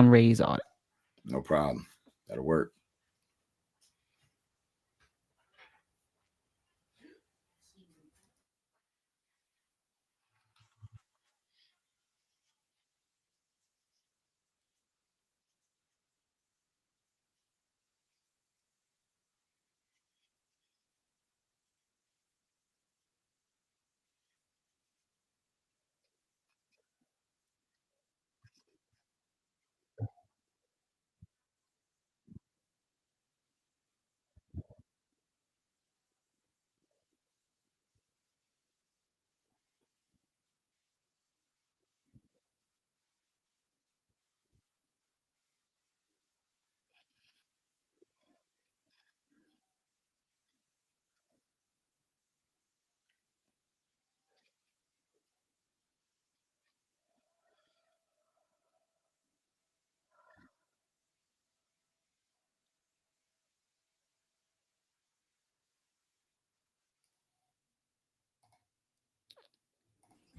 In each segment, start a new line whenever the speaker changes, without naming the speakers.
raise on it.
No problem. That'll work.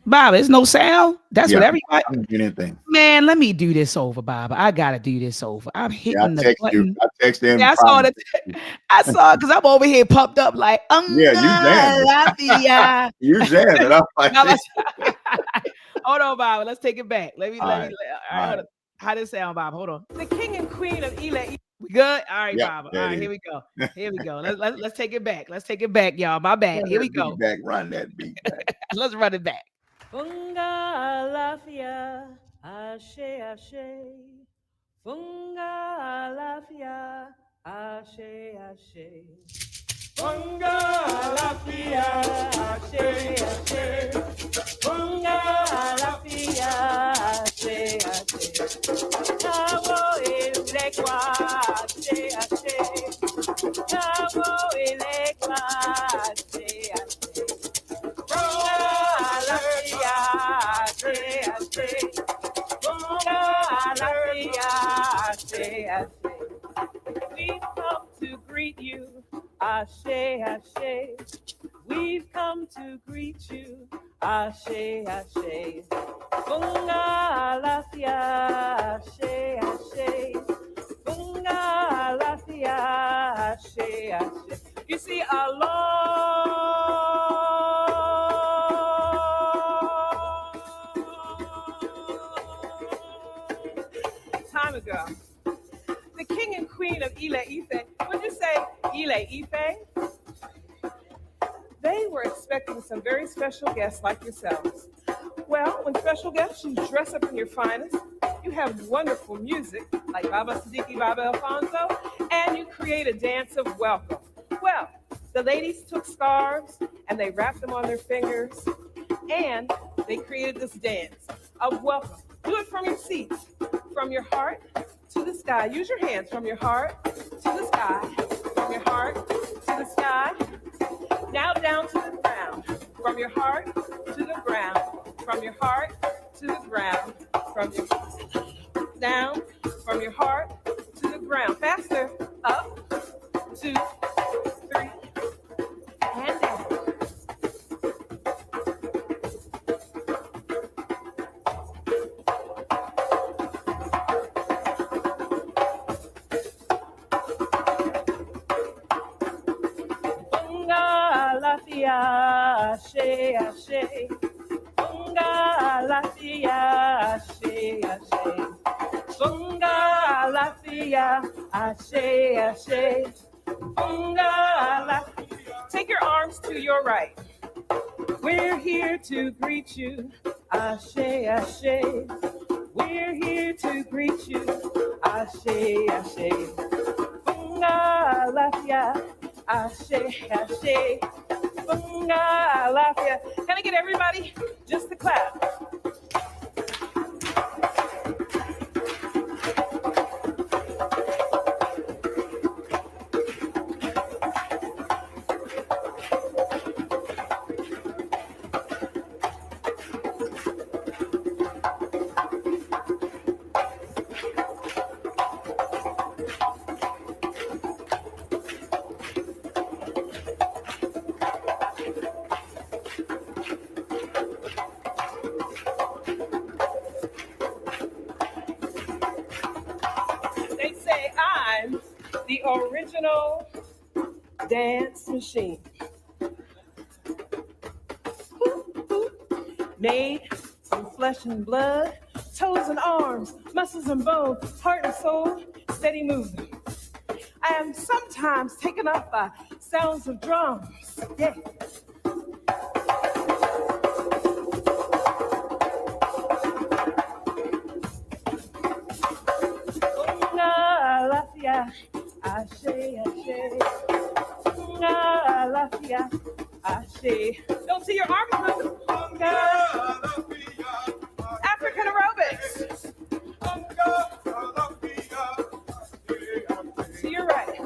Bob, there's no sound. That's what everybody.
I don't get anything.
Man, let me do this over, Bob. I gotta do this over. I'm hitting the button.
I texted him.
Yeah, I saw it. I saw it because I'm over here pumped up like,
yeah, you jammed. You jammed it. I'm like,
hold on, Bob. Let's take it back. Let me. All right. How does it sound, Bob? Hold on. The king and queen of Ela. We good? All right, Bob. All right, here we go. Here we go. Let's take it back. Let's take it back, y'all. My bad. Here we go.
Run that beat back.
Let's run it back.
Funga lafia, ashe ashe. Funga lafia, ashe ashe. Funga lafia, ashe ashe. Funga lafia, ashe ashe. Tabo elekwa, ashe ashe. Tabo elekwa, ashe ashe. We've come to greet you, ashe, ashe. We've come to greet you, ashe, ashe. Bunga lafia, ashe, ashe. Bunga lafia, ashe, ashe. You see, a time ago, the king and queen of Ile Ife, would you say Ile Ife? They were expecting some very special guests like yourselves. Well, when special guests, you dress up in your finest, you have wonderful music like Baba Siddiqui, Baba Alfonso, and you create a dance of welcome. Well, the ladies took scarves and they wrapped them on their fingers and they created this dance of welcome. Do it from your seats, from your heart to the sky. Use your hands from your heart to the sky, from your heart to the sky. Now down to the ground, from your heart to the ground, from your heart to the ground, from your down, from your heart to the ground. Faster, up, 2, 3, and down. Ashe, ashe. Bunga lafia, ashe, ashe. Bunga lafia, ashe, ashe. Bunga lafia. Take your arms to your right. We're here to greet you, ashe, ashe. We're here to greet you, ashe, ashe. Bunga lafia, ashe, ashe. Bunga lafia. Can I get everybody just to clap? the original dance machine. Made from flesh and blood, toes and arms, muscles and bones, heart and soul, steady moving. I am sometimes taken up by sounds of drums. Yeah. Don't see your arms moving. African aerobics. To your right.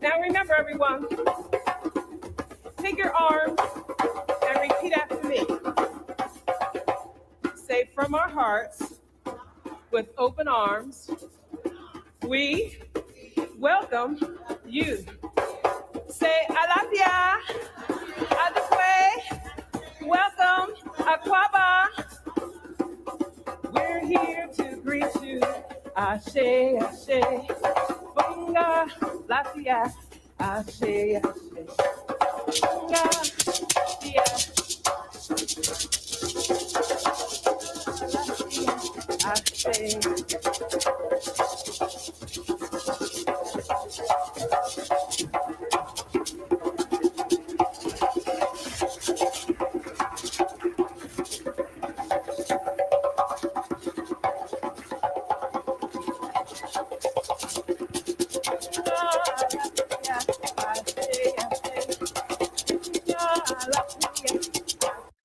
Now remember, everyone, take your arms and repeat after me. Say, from our hearts, with open arms, we welcome you. Say, Alafia, Adekwe, welcome, Akwaba. We're here to greet you. Ashe, Ashe, Bunga, Lafia, Ashe, Ashe, Bunga, Lafia, Ashe.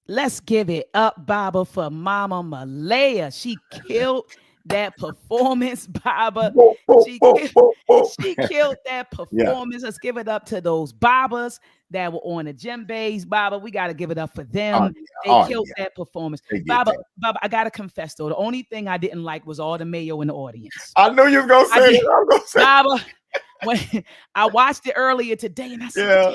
Let's give it up, Baba, for Mama Malaya. She killed that performance, Baba. She killed that performance. Yeah. Let's give it up to those Babas that were on the djembes, Baba. We got to give it up for them. They killed that performance. Baba, I got to confess, though, the only thing I didn't like was all the mayo in the audience.
I knew you were going to say it.
Baba, when I watched it earlier today, and I said,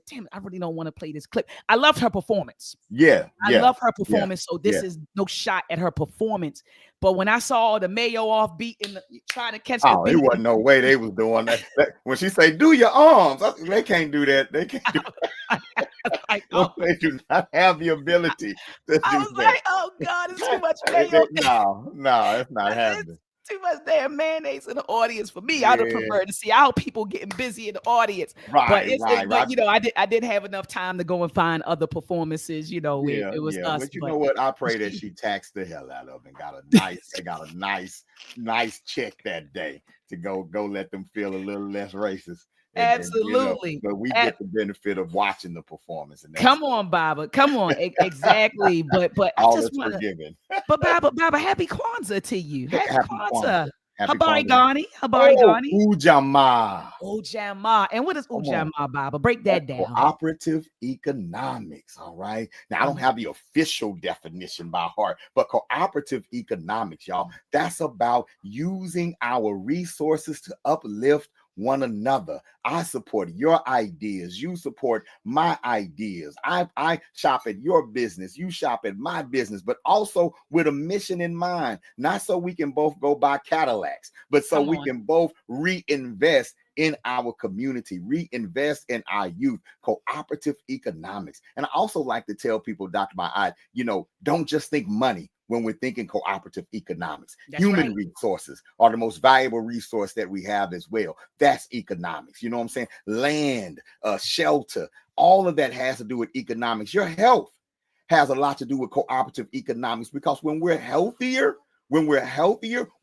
damn it, I really don't want to play this clip. I loved her performance.
I
love her performance. So this is no shot at her performance. But when I saw the mayo off beat and trying to catch the beat,
it wasn't no way they was doing that. When she say, do your arms, they can't do that. They can't do that. They do not have the ability to
I was like, oh God, it's too much mayo.
No, it's not happening.
Too much damn mayonnaise in the audience for me. I'd have preferred to see our people getting busy in the audience. But you know, I did have enough time to go and find other performances. You know, it was us.
But you know what? I pray that she taxed the hell out of them and got a nice check that day to go let them feel a little less racist.
Absolutely.
But we get the benefit of watching the performance. And
come on, Baba. Come on. Exactly. But
all I just want to.
But Baba, happy Kwanzaa to you. Happy Kwanzaa. Habari
Gani.
Ujamaa. And what is Ujamaa, Baba? Break that down.
Cooperative economics. All right. Now, I don't have the official definition by heart, but cooperative economics, y'all, that's about using our resources to uplift one another. I support your ideas. You support my ideas. I shop at your business. You shop at my business, but also with a mission in mind, not so we can both go buy Cadillacs, but so we can both reinvest in our community, reinvest in our youth. Cooperative economics. And I also like to tell people, Dr. Ma'ad, don't just think money when we're thinking cooperative economics. Human resources are the most valuable resource that we have as well. That's economics. You know what I'm saying? Land, shelter, all of that has to do with economics. Your health has a lot to do with cooperative economics, because when we're healthier,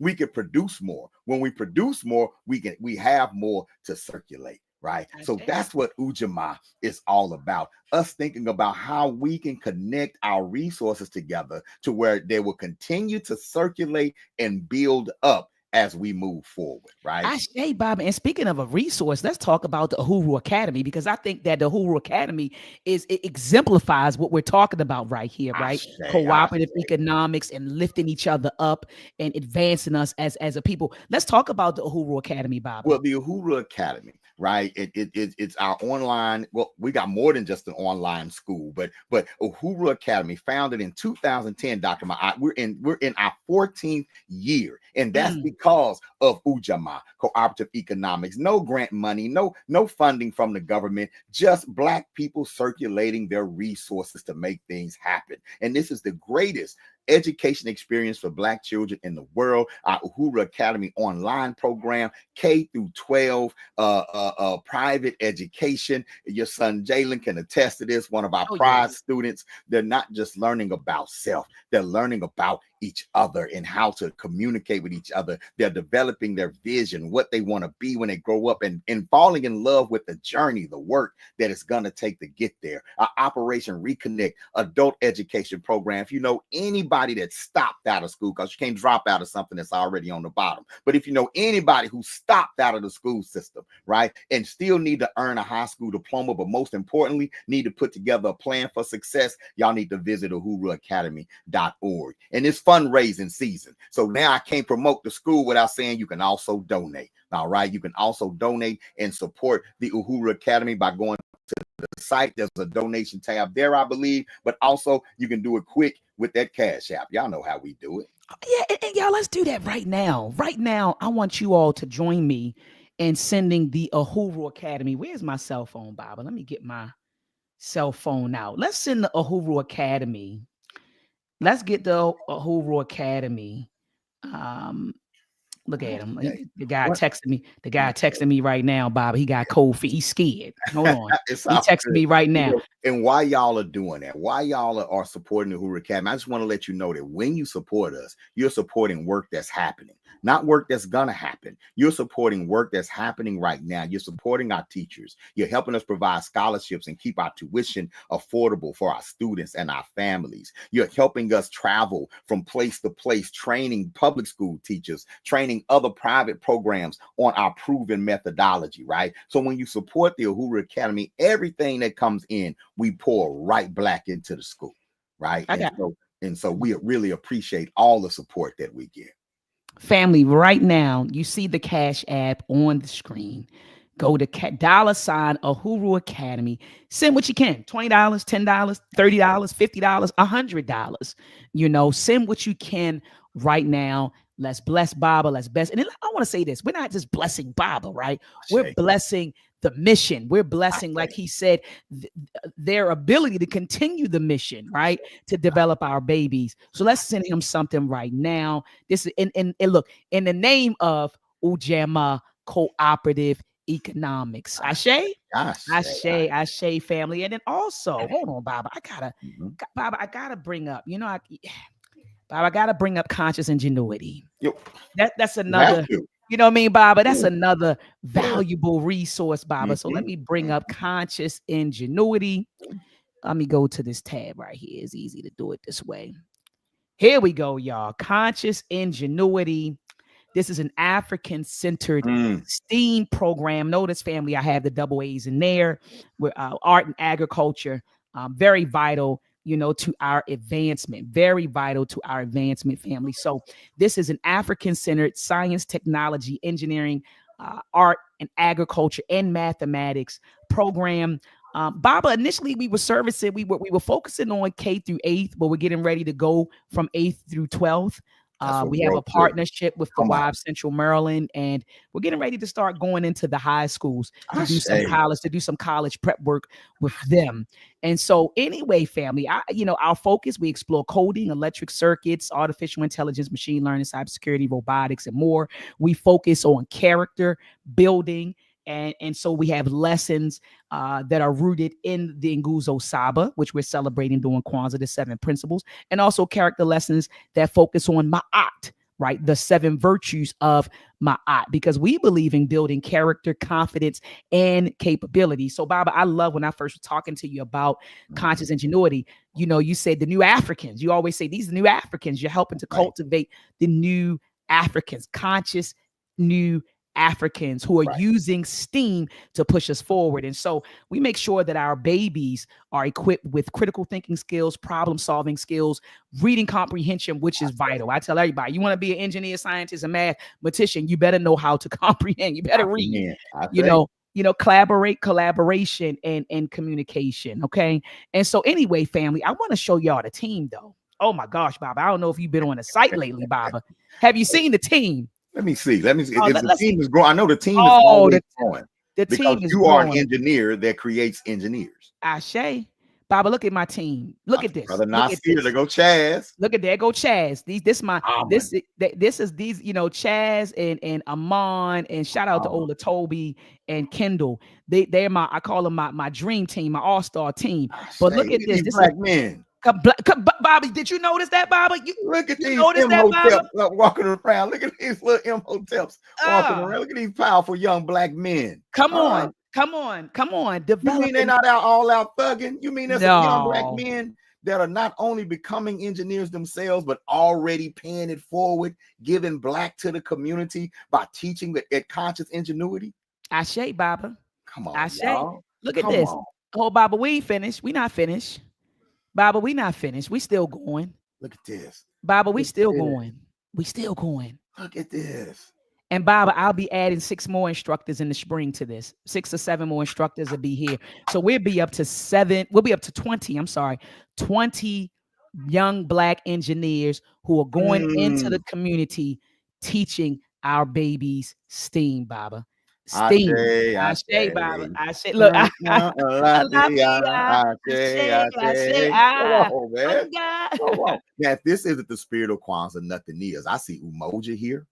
we can produce more. When we produce more, we have more to circulate. Right. So that's what Ujamaa is all about. Us thinking about how we can connect our resources together to where they will continue to circulate and build up as we move forward, right?
I say, Bob, and speaking of a resource, let's talk about the Uhuru Academy, because I think that the Uhuru Academy it exemplifies what we're talking about right here, right? Cooperative economics and lifting each other up and advancing us as a people. Let's talk about the Uhuru Academy, Bob.
Well, the Uhuru Academy, right? It's our online. Well, we got more than just an online school, but Uhuru Academy, founded in 2010, Dr. Ma'ad, we're in our 14th year, and that's because of Ujamaa, cooperative economics. No grant money, no funding from the government, just Black people circulating their resources to make things happen. And this is the greatest education experience for Black children in the world. Our Uhuru Academy online program, K through 12, private education. Your son Jalen can attest to this, one of our prize students. They're not just learning about self, they're learning about each other and how to communicate with each other. They're developing their vision, what they want to be when they grow up, and falling in love with the journey, the work that it's going to take to get there. Our Operation Reconnect adult education program. If you know anybody that stopped out of school, because you can't drop out of something that's already on the bottom, but if you know anybody who stopped out of the school system, right, and still need to earn a high school diploma, but most importantly, need to put together a plan for success, y'all need to visit uhuruacademy.org. And it's fundraising season. So now I can't promote the school without saying you can also donate. All right. You can also donate and support the Uhuru Academy by going to the site. There's a donation tab there, I believe, but also you can do it quick with that Cash App. Y'all know how we do it.
Yeah, and y'all, let's do that right now. Right now, I want you all to join me in sending the Uhuru Academy. Where's my cell phone, Baba? Let me get my cell phone out. Let's send the Uhuru Academy. Let's get the Uhuru Academy. Look at him. The guy texted me. The guy texting me right now, Bob. He got cold feet. He's scared. Hold on. He texted me right now.
And why y'all are doing that, why y'all are supporting the Uhuru Academy, I just want to let you know that when you support us, you're supporting work that's happening, not work that's gonna happen. You're supporting work that's happening right now. You're supporting our teachers. You're helping us provide scholarships and keep our tuition affordable for our students and our families. You're helping us travel from place to place, training public school teachers, training other private programs on our proven methodology, right? So when you support the Uhuru Academy, everything that comes in, we pour right back into the school, right? And so we really appreciate all the support that we get.
Family, right now, you see the Cash App on the screen. Go to $$ Uhuru Academy. Send what you can. $20, $10, $30, $50, $100. You know, send what you can right now. Let's bless Baba. Let's bless. And I want to say this. We're not just blessing Baba, right? We're blessing the mission. We're blessing, like he said, their ability to continue the mission, right? To develop our babies. So let's send him something right now. This is and look, in the name of Ujamaa Cooperative Economics. Ashe, family. And then also, hold on, Baba. I gotta bring up, you know, Baba, I gotta bring up conscious ingenuity. That's another, you know what I mean, Baba? That's another valuable resource, Baba. So let me bring up conscious ingenuity. Let me go to this tab right here. It's easy to do it this way. Here we go, y'all. Conscious ingenuity. This is an African-centered STEAM program. Notice, family, I have the double A's in there. With art and agriculture, very vital, you know, to our advancement. Very vital to our advancement, family. So this is an African-centered science, technology, engineering, art and agriculture and mathematics program. Baba, initially we were servicing, we were focusing on K through 8th, but we're getting ready to go from 8th through 12th. We have a partnership with the WIB Central Maryland, and we're getting ready to start going into the high schools to do some college prep work with them. And so anyway, family, our focus, we explore coding, electric circuits, artificial intelligence, machine learning, cybersecurity, robotics, and more. We focus on character building. And so we have lessons that are rooted in the Nguzo Saba, which we're celebrating during Kwanzaa, the 7 principles, and also character lessons that focus on Ma'at, right? The 7 virtues of Ma'at, because we believe in building character, confidence, and capability. So, Baba, I love when I first was talking to you about conscious ingenuity. You know, you said the new Africans. You always say these are the new Africans. You're helping to cultivate the new Africans, conscious new Africans who are using STEAM to push us forward. And so we make sure that our babies are equipped with critical thinking skills, problem solving skills, reading comprehension, which is vital. I tell everybody, you want to be an engineer, scientist, a mathematician, you better know how to comprehend. You better read, collaboration and communication. Okay. And so anyway, family, I want to show y'all the team though. Oh my gosh, Baba. I don't know if you've been on a site lately, Baba. Have you seen the team?
Let me see. Let me see.
Oh,
If the team is growing, I know the team is
oh,
always growing.
the
Because
team is
you are an
growing.
engineer that creates engineers.
Ashe. Baba, look at my team. Look at this.
Brother
Look at
Nasir,
this.
there go Chaz.
Look at there go Chaz. This is these, you know, Chaz and Amin, and shout out to Ola Toby and Kendall. They're my, I call them my dream team, my all-star team. But look at this. This
black men.
Bobby, did you notice that, Baba?
Look at these
M-Hoteps
walking around. Look at these little M-Hoteps walking around. Look at these powerful young black men.
Come on. Develop.
You mean they're not all out thugging? You mean there's some young black men that are not only becoming engineers themselves, but already paying it forward, giving black to the community by teaching that conscious ingenuity?
Ashe, Baba.
Come on,
Ashe.
y'all.
Look at this. Oh, Baba, we ain't finished. We not finished. Baba, we not finished. We still going.
Look at this.
Baba, we still going. We still going.
Look at this.
And Baba, I'll be adding 6 more instructors in the spring to this. 6 or 7 more instructors will be here. So we'll be up to 7. We'll be up to 20. 20 young black engineers who are going into the community teaching our babies STEAM, Baba. STEAM. Ashe, Baba. Ashe. Look, I love you.
Now, if this isn't the spirit of Kwanzaa, nothing is. I see Umoja here.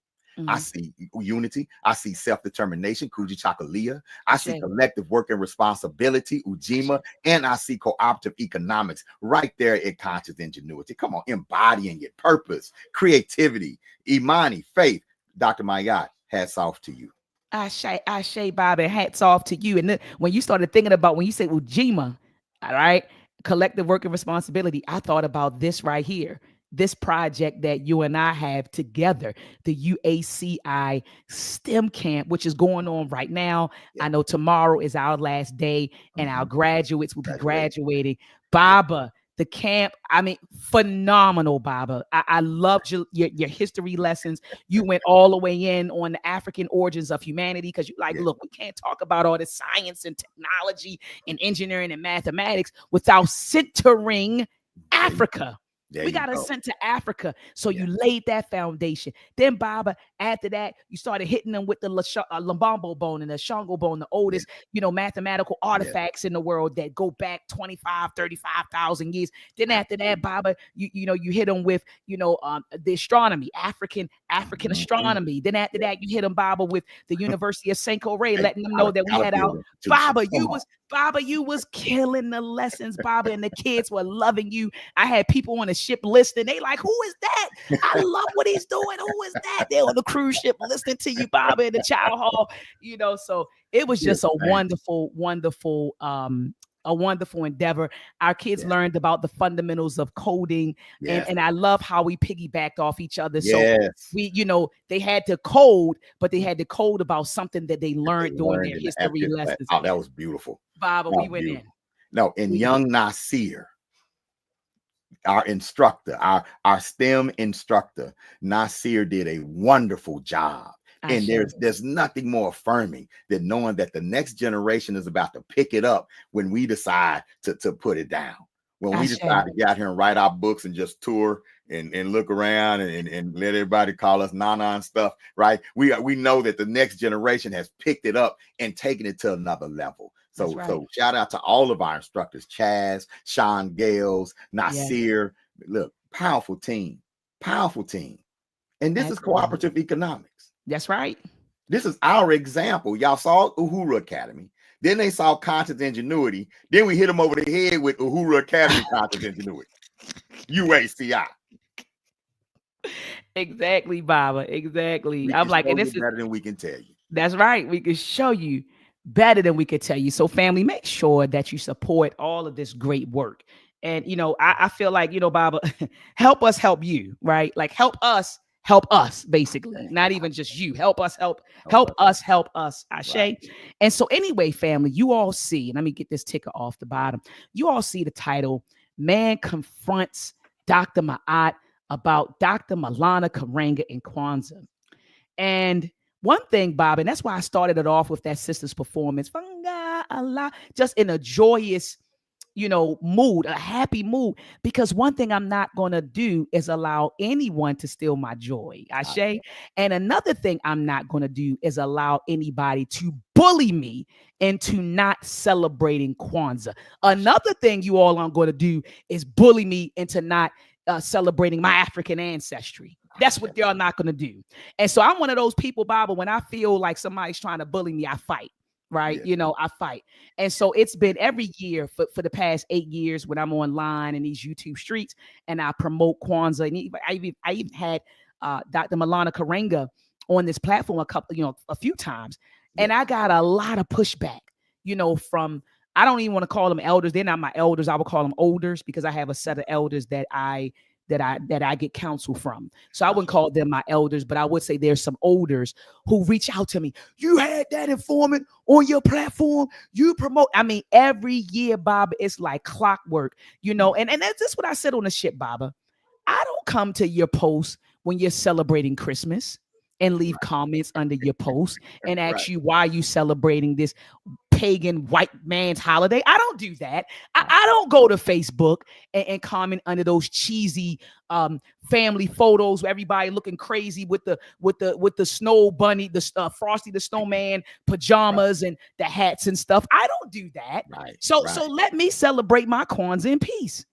I see unity. I see self-determination, Kuji Chakalia. I see collective work and responsibility, Ujima. And I see cooperative economics right there at conscious ingenuity. Come on, embodying it, purpose, creativity, Imani, faith. Dr. Mayat, hats off to you.
Ashe, Bobby, hats off to you. And when you started thinking about, when you said Ujima, all right, collective work and responsibility, I thought about this right here. This project that you and I have together, the UACI STEM camp, which is going on right now. I know tomorrow is our last day, and our graduates will be graduating. Baba, the camp, I mean, phenomenal, Baba. I loved your history lessons. You went all the way in on the African origins of humanity, because you like, look, we can't talk about all this science and technology and engineering and mathematics without centering Africa. We got to send to Africa. So you laid that foundation. Then, Baba, after that, you started hitting them with the Lumbambo bone and the Shango bone, the oldest, mathematical artifacts in the world that go back 35,000 years. Then after that, Baba, you hit them with, the astronomy, African astronomy. Then after that, you hit them, Baba, with the University of St. Ray, letting them know that we had our Baba, you was killing the lessons, Baba, and the kids were loving you. I had people on the ship listening. They like, who is that? I love what he's doing. Who is that? They on the cruise ship listening to you, Baba, in the child hall. So it was just a wonderful endeavor. Our kids learned about the fundamentals of coding, and I love how we piggybacked off each other. So we, they had to code, but they had to code about something that they learned during their history lessons.
Oh, that was beautiful.
Baba, we went in.
No, and young Nasir, our instructor, our STEM instructor, Nasir did a wonderful job. And there's nothing more affirming than knowing that the next generation is about to pick it up when we decide to put it down. When we decide to get out here and write our books and just tour and look around and let everybody call us Nana and stuff, right? We know that the next generation has picked it up and taken it to another level. So shout out to all of our instructors, Chaz, Sean Gales, Nasir. Look, powerful team. And this is cooperative economics.
That's right.
This is our example. Y'all saw Uhuru Academy. Then they saw conscious ingenuity. Then we hit them over the head with Uhuru Academy conscious ingenuity. UACI.
Exactly, Baba. Exactly. I'm like, and this is
better than we can tell you.
That's right. We can show you better than we could tell you. So, family, make sure that you support all of this great work. And, I feel like, Baba, help us help you, right? Like, help us, basically. Not even just you. Help us, help us. Ashe. Right. And so anyway, family, you all see, and let me get this ticker off the bottom. You all see the title, Man Confronts Dr. Ma'at about Dr. Malana Karenga in Kwanzaa. And one thing, Bob, and that's why I started it off with that sister's performance, just in a joyous mood, a happy mood, because one thing I'm not going to do is allow anyone to steal my joy. Ashe. And another thing I'm not going to do is allow anybody to bully me into not celebrating Kwanzaa. Another thing you all aren't going to do is bully me into not celebrating my African ancestry. That's what y'all not going to do. And so I'm one of those people, Bible, when I feel like somebody's trying to bully me, I fight. Right. I fight. And so it's been every year for the past 8 years when I'm online in these YouTube streets and I promote Kwanzaa. And I even had Dr. Milana Karenga on this platform a few times. And I got a lot of pushback, from, I don't even want to call them elders. They're not my elders. I would call them olders, because I have a set of elders that I get counsel from. So I wouldn't call them my elders, but I would say there's some olders who reach out to me. You had that informant on your platform. You promote. I mean, every year, Baba, it's like clockwork, and that's just what I said on the ship, Baba. I don't come to your post when you're celebrating Christmas and leave comments under your post and ask you why you celebrating this pagan white man's holiday. I don't do that. I don't go to Facebook and comment under those cheesy family photos where everybody looking crazy with the snow bunny, the Frosty the Snowman pajamas and the hats and stuff. I don't do that. So let me celebrate my Kwanzaa in peace.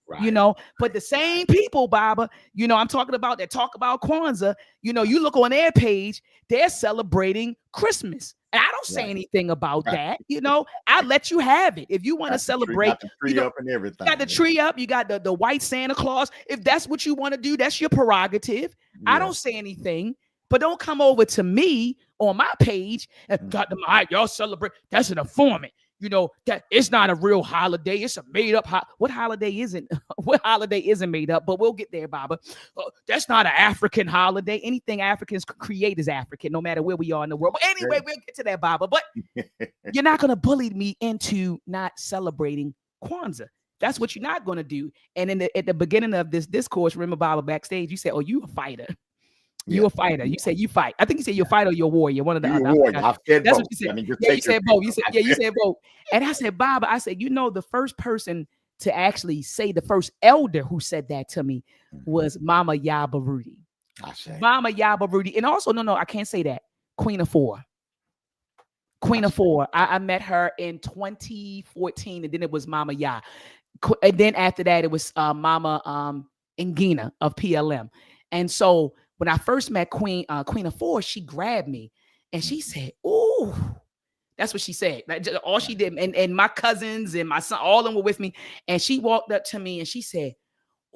But the same people, Baba, I'm talking about that talk about Kwanzaa, you look on their page, they're celebrating Christmas. And I don't say anything about that. I let you have it. If you want to celebrate,
got the tree up and everything.
You got the tree up, you got the white Santa Claus. If that's what you want to do, that's your prerogative. I don't say anything, but don't come over to me on my page and y'all celebrate. That's an informant. That it's not a real holiday. It's a made up. What holiday isn't? What holiday isn't made up? But we'll get there, Baba. That's not an African holiday. Anything Africans create is African, no matter where we are in the world. But anyway, we'll get to that, Baba. But you're not going to bully me into not celebrating Kwanzaa. That's what you're not going to do. And at the beginning of this discourse, remember, Baba, backstage, you said, "Oh, you a fighter." You a fighter. You said you fight. I think you said you're a fighter or you're a warrior. One of the other.
That's what you said. I mean,
you said both. You said both. And I said, Bob, the first person to actually say, the first elder who said that to me was Mama Yaba Rudy. Mama Yaba Rudy. And also, no, I can't say that. Queen of Four. I met her in 2014, and then it was Mama Ya. And then after that, it was Mama Ngina of PLM. And so when I first met Queen of Four, she grabbed me and she said, "Ooh," that's what she said. All she did, and my cousins and my son, all of them were with me. And she walked up to me and she said,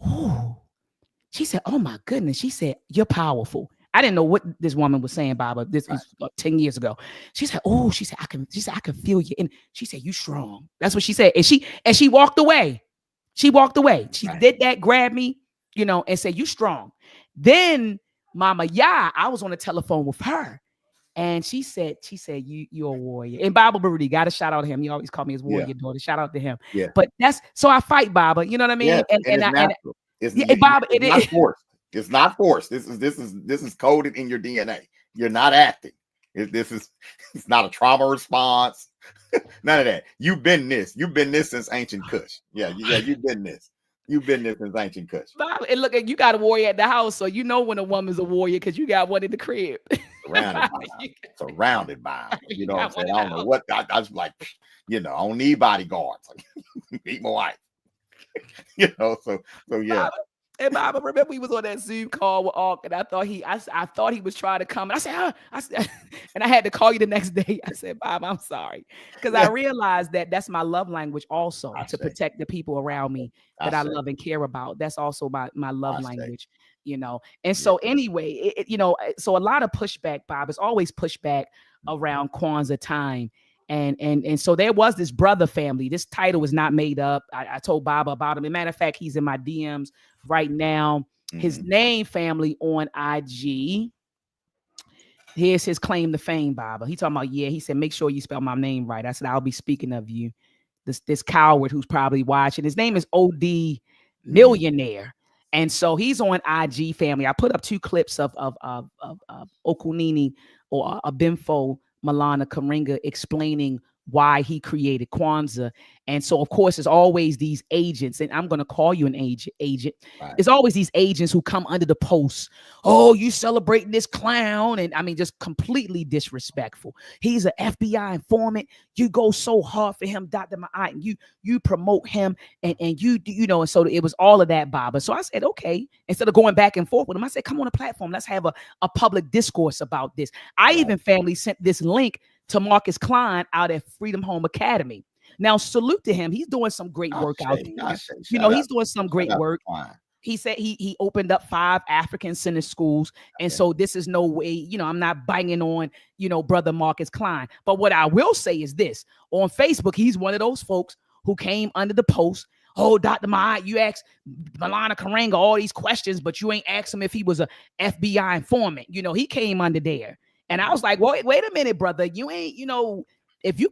"Ooh," she said, "Oh my goodness," she said, "You're powerful." I didn't know what this woman was saying, Baba. This was 10 years ago. She said, "Oh," she said, "I can feel you." And she said, "You strong." That's what she said. And she walked away. She did that, grabbed me, and said, "You strong." Then Mama Ya, I was on the telephone with her, and she said, you're a warrior. And Baba Rudy, got to shout out to him. He always called me his warrior daughter. Shout out to him. Yeah. But so I fight, Baba. You know what I mean?
Yeah, Baba, it is not forced. It's not forced. This is coded in your DNA. You're not acting. It's not a trauma response. None of that. You've been this. You've been this since ancient Kush. Yeah. You've been this. You've been there since ancient Kush.
And look, you got a warrior at the house, so you know when a woman's a warrior because you got one in the crib.
Surrounded by them. You know what I'm saying? I don't know what. I was like, I don't need bodyguards. Meet my wife. So yeah.
And Bob, I remember we was on that Zoom call with Ark, and I thought he was trying to come. And I said, and I had to call you the next day. I said, Bob, I'm sorry. Because I realized that's my love language also, to protect the people around me that I love and care about. That's also my love language, And so anyway, so a lot of pushback, Bob. It's always pushback around Kwanzaa time. And so there was this brother family. This title was not made up. I told Baba about him. As a matter of fact, he's in my DMs right now. His name family on IG. Here's his claim to fame, Baba. He talking about, he said, make sure you spell my name right. I said, I'll be speaking of you. This coward who's probably watching. His name is OD Millionaire. And so he's on IG family. I put up 2 clips of Okunini or Abimfo Milana Karenga explaining why he created Kwanzaa. And so, of course, there's always these agents, and I'm going to call you an agent. Right. There's always these agents who come under the post. Oh, you celebrating this clown. And I mean, just completely disrespectful. He's an FBI informant. You go so hard for him, Dr. Ma'at, and you promote him and and so it was all of that, Baba. So I said, okay, instead of going back and forth with him, I said, come on a platform. Let's have a public discourse about this. I even family sent this link to Marcus Klein out at Freedom Home Academy. Now, salute to him. He's doing some great work out there. He's doing some great work. He said he opened up 5 African center schools. And so this is no way, I'm not banging on, brother Marcus Klein. But what I will say is this. On Facebook, he's one of those folks who came under the post. Oh, Dr. Ma'at, you asked Milana Karenga all these questions, but you ain't asked him if he was a FBI informant. He came under there. And I was like, well, wait a minute, brother. You ain't, if you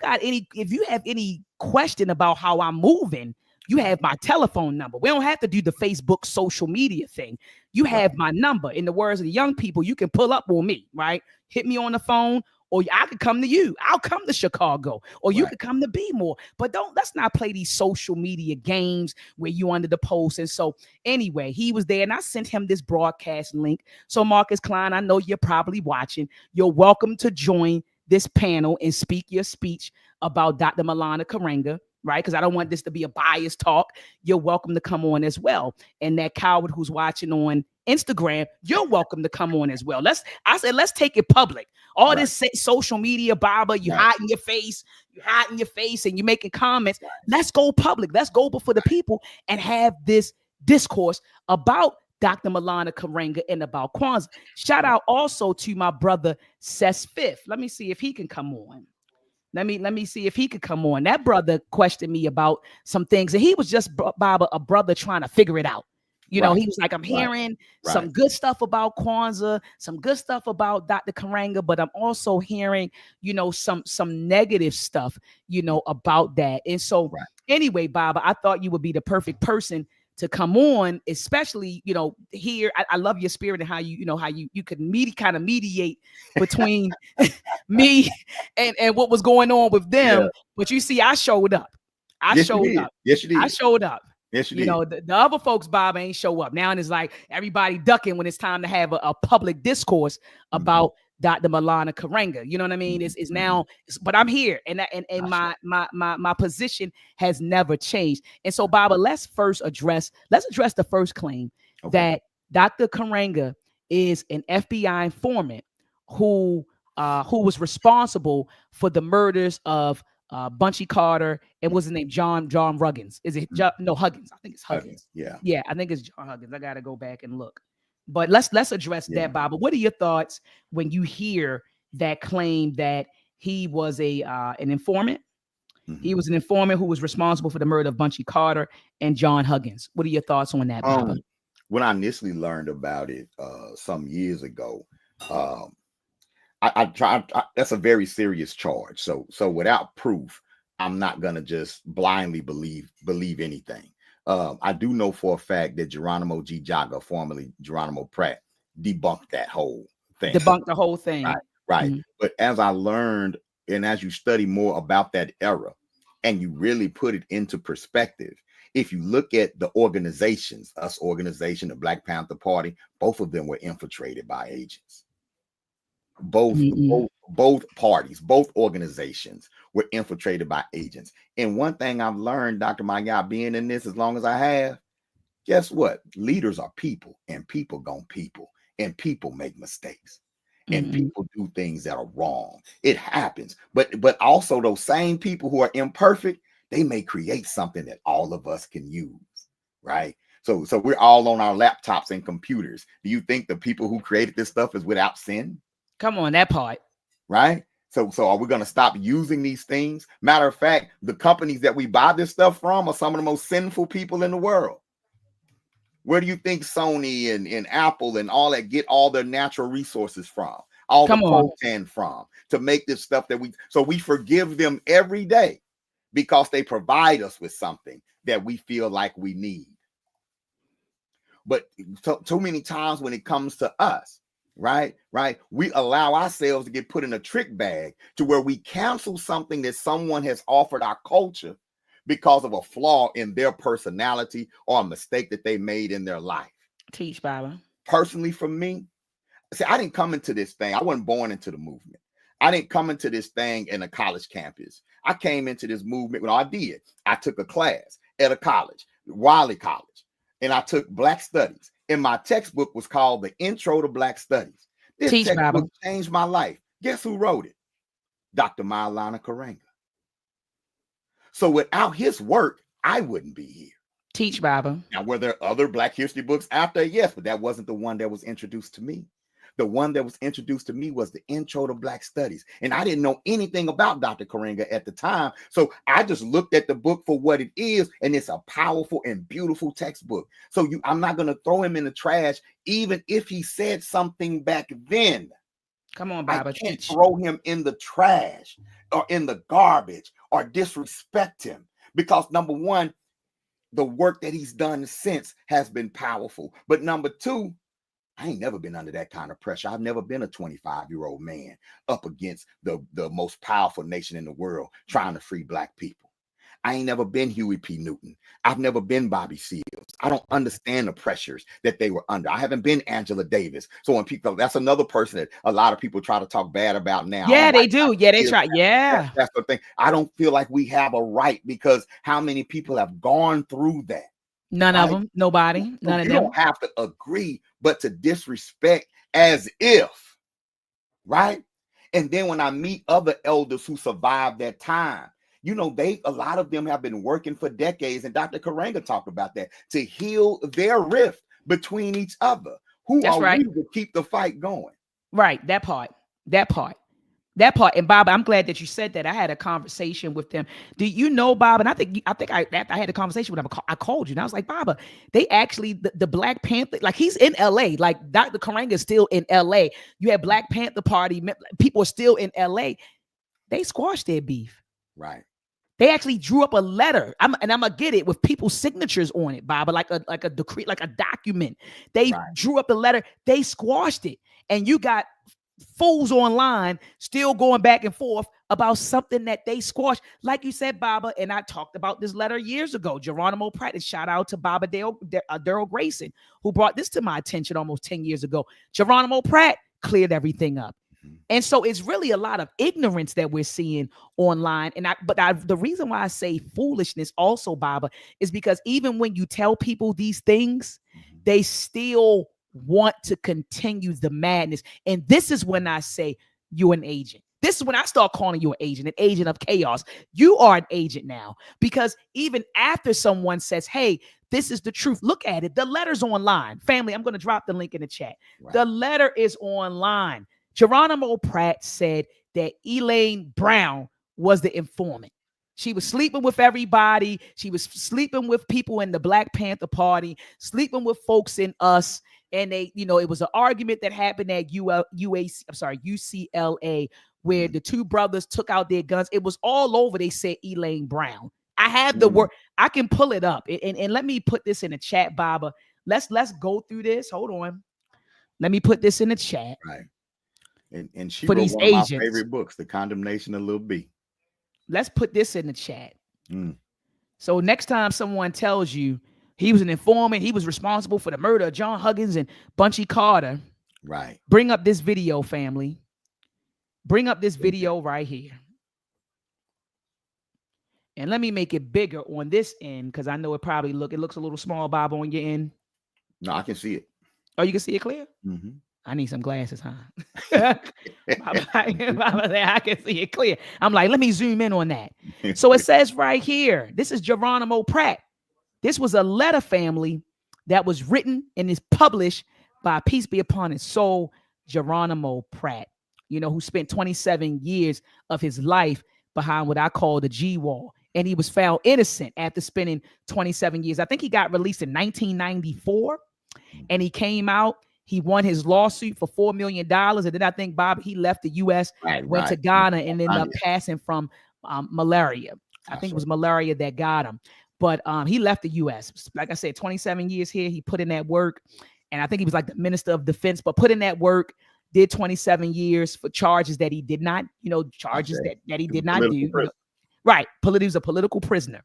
have any question about how I'm moving, you have my telephone number. We don't have to do the Facebook social media thing. You have my number. In the words of the young people, you can pull up on me, right? Hit me on the phone, or I could come to you. I'll come to Chicago, or you could come to Bmore. But let's not play these social media games where you under the post. And so anyway, he was there, and I sent him this broadcast link. So Marcus Klein, I know you're probably watching. You're welcome to join this panel and speak your speech about Dr. Milana Karenga, right? Because I don't want this to be a biased talk. You're welcome to come on as well. And that coward who's watching on Instagram, you're welcome to come on as well. Let's take it public. All this social media, Baba, you hiding your face, and you're making comments. Let's go public. Let's go before the people and have this discourse about Dr. Milana Karenga and about Kwanzaa. Shout out also to my brother Ses Fifth. Let me see if he can come on. Let me see if he could come on. That brother questioned me about some things, and he was just, Baba, a brother trying to figure it out. He was like, I'm hearing some good stuff about Kwanzaa, some good stuff about Dr. Karenga, but I'm also hearing, some negative stuff, about that. And so anyway, Baba, I thought you would be the perfect person to come on, especially, here. I love your spirit and how you could kind of mediate between me and what was going on with them. But you see, I showed up.
Yes, you did.
I showed up.
Yes, you
did. The other folks, Bob, ain't show up. Now, and it's like everybody ducking when it's time to have a public discourse about Dr. Milana Karenga. You know what I mean? It's now, but I'm here, and my position has never changed. And so, Baba, let's address the first claim that Dr. Karenga is an FBI informant who was responsible for the murders of Bunchy Carter and what's his name, John Ruggins. Is it Huggins? I think it's Huggins. Yeah, I think it's John Huggins. I gotta go back and look. But let's address that, Baba. What are your thoughts when you hear that claim that he was an informant? Mm-hmm. He was an informant who was responsible for the murder of Bunchy Carter and John Huggins. What are your thoughts on that, Baba?
When I initially learned about it some years ago, I that's a very serious charge. So without proof, I'm not gonna just blindly believe anything. I do know for a fact that Geronimo G. Jaga, formerly Geronimo Pratt, debunked that whole thing.
Debunked the whole thing.
Right. Mm-hmm. But as I learned, and as you study more about that era, and you really put it into perspective, if you look at the organizations, the Black Panther Party, both of them were infiltrated by agents. Both parties, both organizations were infiltrated by agents. And one thing I've learned, Dr. Ma'at, being in this as long as I have, guess what? Leaders are people, and people gon' people, and people make mistakes, and people do things that are wrong. It happens. But also those same people who are imperfect, they may create something that all of us can use, right? So we're all on our laptops and computers. Do you think the people who created this stuff is without sin?
Come on, that part.
Right? So are we going to stop using these things? Matter of fact, the companies that we buy this stuff from are some of the most sinful people in the world. Where do you think Sony and Apple and all that get all their natural resources from? All the coltan from to make this stuff that we forgive them every day because they provide us with something that we feel like we need. But too many times when it comes to us, Right. We allow ourselves to get put in a trick bag to where we cancel something that someone has offered our culture because of a flaw in their personality or a mistake that they made in their life.
Teach, Baba.
Personally, for me, see, I didn't come into this thing. I wasn't born into the movement. I didn't come into this thing in a college campus. I came into this movement when I did. I took a class at a college, Wiley College, and I took Black Studies. And my textbook was called The Intro to Black Studies. This
Teach,
textbook
Baba.
changed my life. Guess who wrote it? Dr. Karenga. So without his work, I wouldn't be here.
Teach, Baba.
Now, were there other Black history books after? Yes, but that wasn't the one that was introduced to me. The one that was introduced to me was the Intro to Black Studies. And I didn't know anything about Dr. Karenga at the time. So I just looked at the book for what it is. And it's a powerful and beautiful textbook. So I'm not going to throw him in the trash, even if he said something back then.
Come on, Baba.
I can't throw him in the trash or in the garbage or disrespect him. Because number one, the work that he's done since has been powerful. But number two, I ain't never been under that kind of pressure. I've never been a 25-year-old man up against the most powerful nation in the world trying to free Black people. I ain't never been Huey P. Newton. I've never been Bobby Seals. I don't understand the pressures that they were under. I haven't been Angela Davis. So when people, that's another person that a lot of people try to talk bad about now.
Yeah, they do. Yeah, they try. Yeah.
That's the thing. I don't feel like we have a right because how many people have gone through that?
None of them. Nobody. None of them.
You don't have to agree, but to disrespect as if, right? And then when I meet other elders who survived that time, you know, a lot of them have been working for decades, and Dr. Karenga talked about that, to heal their rift between each other. Who are we to keep the fight going?
Right. That part. And Bob, I'm glad that you said that. I had a conversation with them. Do you know, Bob? And I think I had a conversation with them. I called you and I was like, Baba, they actually, the Black Panther, like he's in LA, like Dr. Karenga is still in LA. You have Black Panther Party, people are still in LA. They squashed their beef.
Right.
They actually drew up a letter. I'm gonna get it with people's signatures on it, Baba, like a decree, like a document. They drew up the letter, they squashed it. And you got fools online still going back and forth about something that they squashed. Like you said, Baba, and I talked about this letter years ago. Geronimo Pratt, and shout out to Baba Daryl Grayson, who brought this to my attention almost 10 years ago. Geronimo Pratt cleared everything up. And so it's really a lot of ignorance that we're seeing online. And the reason why I say foolishness also, Baba, is because even when you tell people these things, they still want to continue the madness. And this is when I say you're an agent. This is when I start calling you an agent of chaos. You are an agent now, because even after someone says, hey, this is the truth, look at it. The letter's online. Family, I'm going to drop the link in the chat. Right. The letter is online. Geronimo Pratt said that Elaine Brown was the informant. She was sleeping with everybody. She was sleeping with people in the Black Panther Party, sleeping with folks in us. And they, you know, it was an argument that happened at UCLA, where the two brothers took out their guns. It was all over. They said Elaine Brown. I have the word. I can pull it up. And let me put this in the chat, Baba. Let's go through this. Hold on. Let me put this in the chat.
Right. And she
for
wrote
these
one
agents.
of my favorite books, The Condemnation of Lil B.
Let's put this in the chat. So next time someone tells you he was an informant, he was responsible for the murder of John Huggins and Bunchy Carter.
Right.
Bring up this video, family. Bring up this video right here. And let me make it bigger on this end, because I know it looks a little small, Bob, on your end.
No, I can see it.
Oh, you can see it clear?
Mm-hmm.
I need some glasses, huh? I can see it clear. I'm like, let me zoom in on that. So it says right here, this is Geronimo Pratt. This was a letter, family, that was written and is published by, peace be upon his soul, Geronimo Pratt, you know, who spent 27 years of his life behind what I call the G wall. And he was found innocent after spending 27 years. I think he got released in 1994, and he came out. He won his lawsuit for $4 million. And then I think, Bob, he left the U.S., went to Ghana, and ended up passing from malaria. I think it was malaria that got him. But he left the U.S. Like I said, 27 years here. He put in that work. and I think he was like the Minister of Defense, but put in that work, did 27 years for charges that he did not, charges that he did not do. Right. He was a political prisoner.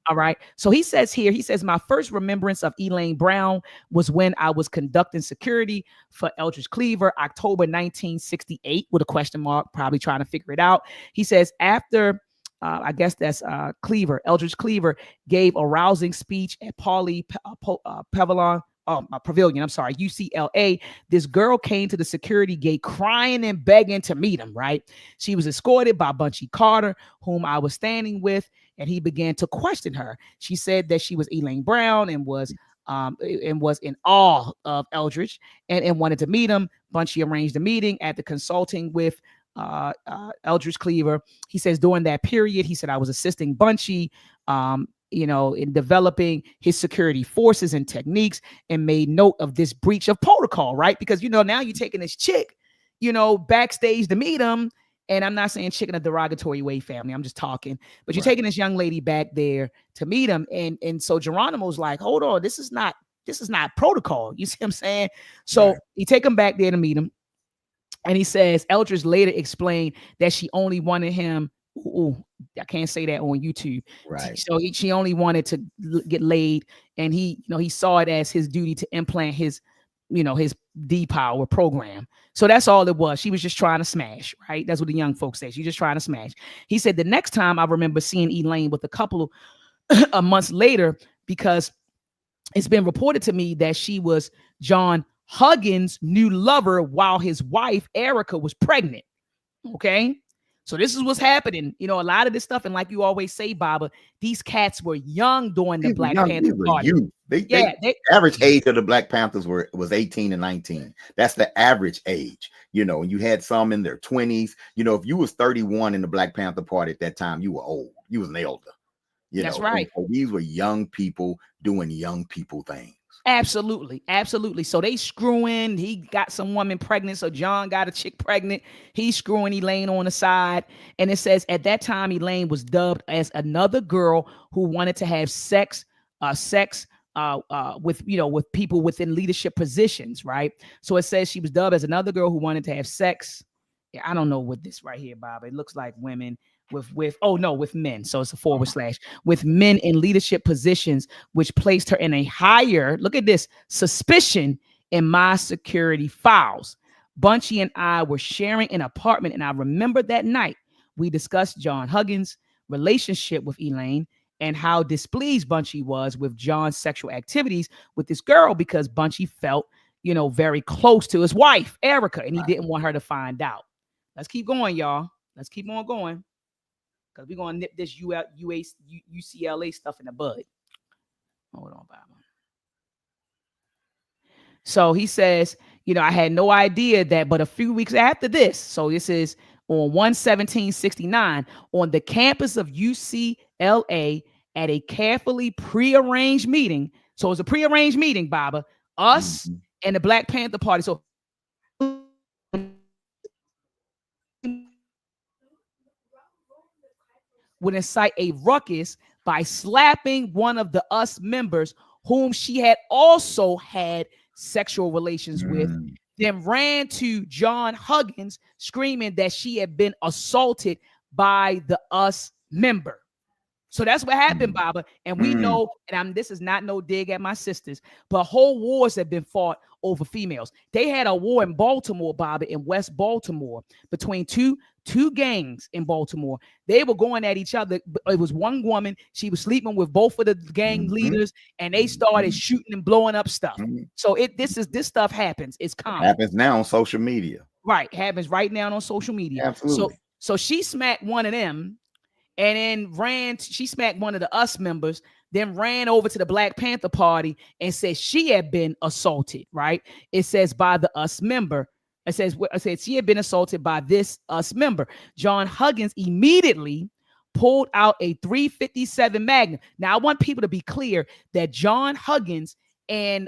All right. So he says here, my first remembrance of Elaine Brown was when I was conducting security for Eldridge Cleaver, October 1968, with a question mark, probably trying to figure it out. He says after, I guess that's Eldridge Cleaver gave a rousing speech at Pavilion, UCLA. This girl came to the security gate crying and begging to meet him, right? She was escorted by Bunchy Carter, whom I was standing with, and he began to question her. She said that she was Elaine Brown and was in awe of Eldridge and wanted to meet him. Bunchy arranged a meeting after consulting with Eldridge Cleaver. He says during that period, he said, I was assisting Bunchy, in developing his security forces and techniques, and made note of this breach of protocol, right? Because, now you're taking this chick, backstage to meet him. And I'm not saying chick in a derogatory way, family. I'm just talking. But you're taking this young lady back there to meet him. And so Geronimo's like, hold on, this is not protocol. You see what I'm saying? So he take him back there to meet him. And he says Eldridge later explained that she only wanted him. I can't say that on YouTube.
Right.
So she only wanted to get laid, and he saw it as his duty to implant his D-Power program. So that's all it was. She was just trying to smash, right? That's what the young folks say. She's just trying to smash. He said the next time I remember seeing Elaine with a couple of months later, because it's been reported to me that she was John Huggins' new lover while his wife Erica was pregnant. Okay. So this is what's happening. A lot of this stuff, and like you always say, Baba, these cats were young during the Black Panther Party.
The average age of the Black Panthers was 18 and 19. That's the average age. And you had some in their 20s. If you was 31 in the Black Panther Party at that time, you were old. You was an elder.
That's right.
So these were young people doing young people things.
Absolutely. So they screwing. He got some woman pregnant. So John got a chick pregnant. He's screwing Elaine on the side. And it says at that time, Elaine was dubbed as another girl who wanted to have sex with people within leadership positions, right? So it says she was dubbed as another girl who wanted to have sex. Yeah, I don't know what this right here, Bob. It looks like women with men. So it's a / with men in leadership positions, which placed her in a higher, look at this, suspicion in my security files. Bunchy and I were sharing an apartment, and I remember that night we discussed John Huggins' relationship with Elaine and how displeased Bunchy was with John's sexual activities with this girl, because Bunchy felt, very close to his wife, Erica, and he didn't want her to find out. Let's keep going, y'all. Let's keep on going, because we're going to nip this UCLA stuff in the bud. Hold on, Bob. So he says, I had no idea that, but a few weeks after this, so this is on 1/17/69, on the campus of UCLA at a carefully prearranged meeting. So it's a prearranged meeting, Baba, us and the Black Panther Party. So would incite a ruckus by slapping one of the US members whom she had also had sexual relations with, then ran to John Huggins screaming that she had been assaulted by the US member. So that's what happened, Baba. And we know, and this is not no dig at my sisters, but whole wars have been fought over females. They had a war in Baltimore, Baba, in West Baltimore, between two gangs in Baltimore. They were going at each other. It was one woman. She was sleeping with both of the gang leaders, and they started shooting and blowing up stuff. So this stuff happens. It's common.
It happens now on social media.
Right. Happens right now on social media.
Absolutely.
So she smacked one of them, and then she smacked one of the US members, then ran over to the Black Panther Party and said she had been assaulted, right? It says by the US member. It says she had been assaulted by this US member. John Huggins immediately pulled out a .357 Magnum. Now, I want people to be clear that John Huggins and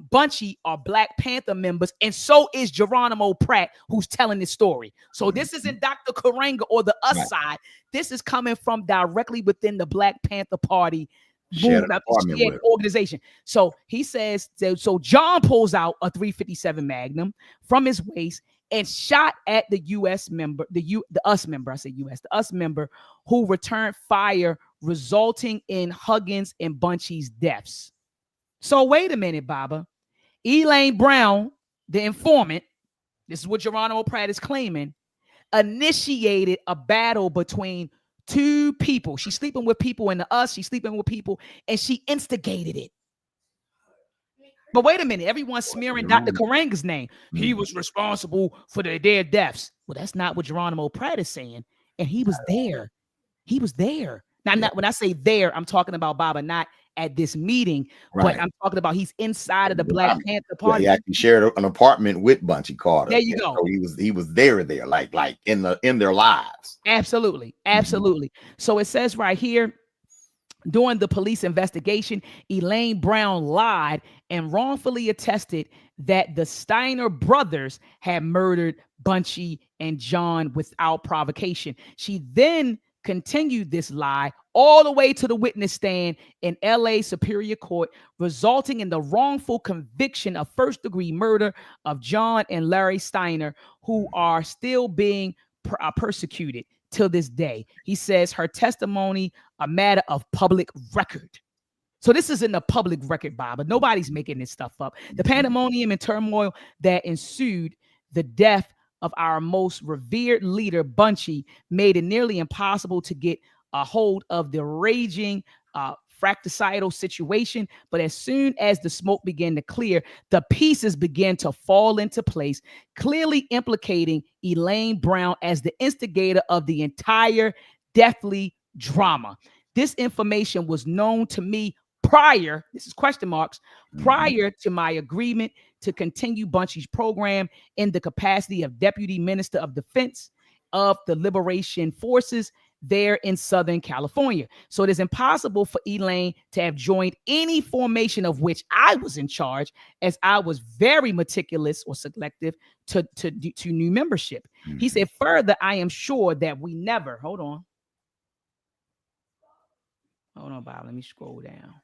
Bunchy are Black Panther members, and so is Geronimo Pratt, who's telling this story. So this isn't Dr. Karenga or the US side. This is coming from directly within the Black Panther Party
Shared an apartment with
organization. So he says, so John pulls out a 357 Magnum from his waist and shot at the US member, the US member who returned fire, resulting in Huggins and Bunchy's deaths. So wait a minute, Baba. Elaine Brown, the informant, this is what Geronimo Pratt is claiming, initiated a battle between two people. She's sleeping with people in the US, she's sleeping with people, and she instigated it. But wait a minute, everyone's smearing Dr. Karenga's name. He was responsible for their deaths. Well, that's not what Geronimo Pratt is saying. And he was there. He was there. Now, when I say there, I'm talking about Baba, not at this meeting, but I'm talking about he's inside of the Black Panther Party.
He actually shared an apartment with Bunchy Carter.
There you go.
So he was there, like in their lives.
Absolutely. So it says right here, during the police investigation, Elaine Brown lied and wrongfully attested that the Steiner brothers had murdered Bunchy and John without provocation. She then continued this lie all the way to the witness stand in LA Superior Court, resulting in the wrongful conviction of first-degree murder of John and Larry Steiner, who are still being persecuted till this day. He says her testimony a matter of public record. So this is in the public record, Bob. Nobody's making this stuff up. The pandemonium and turmoil that ensued the death of our most revered leader, Bunchy, made it nearly impossible to get a hold of the raging fratricidal situation. But as soon as the smoke began to clear, the pieces began to fall into place, clearly implicating Elaine Brown as the instigator of the entire deathly drama. This information was known to me prior, this is question marks, prior to my agreement to continue Bunchy's program in the capacity of Deputy Minister of Defense of the Liberation Forces there in Southern California. So it is impossible for Elaine to have joined any formation of which I was in charge, as I was very meticulous or selective to new membership. He said, further, I am sure that we never, hold on, Bob, let me scroll down.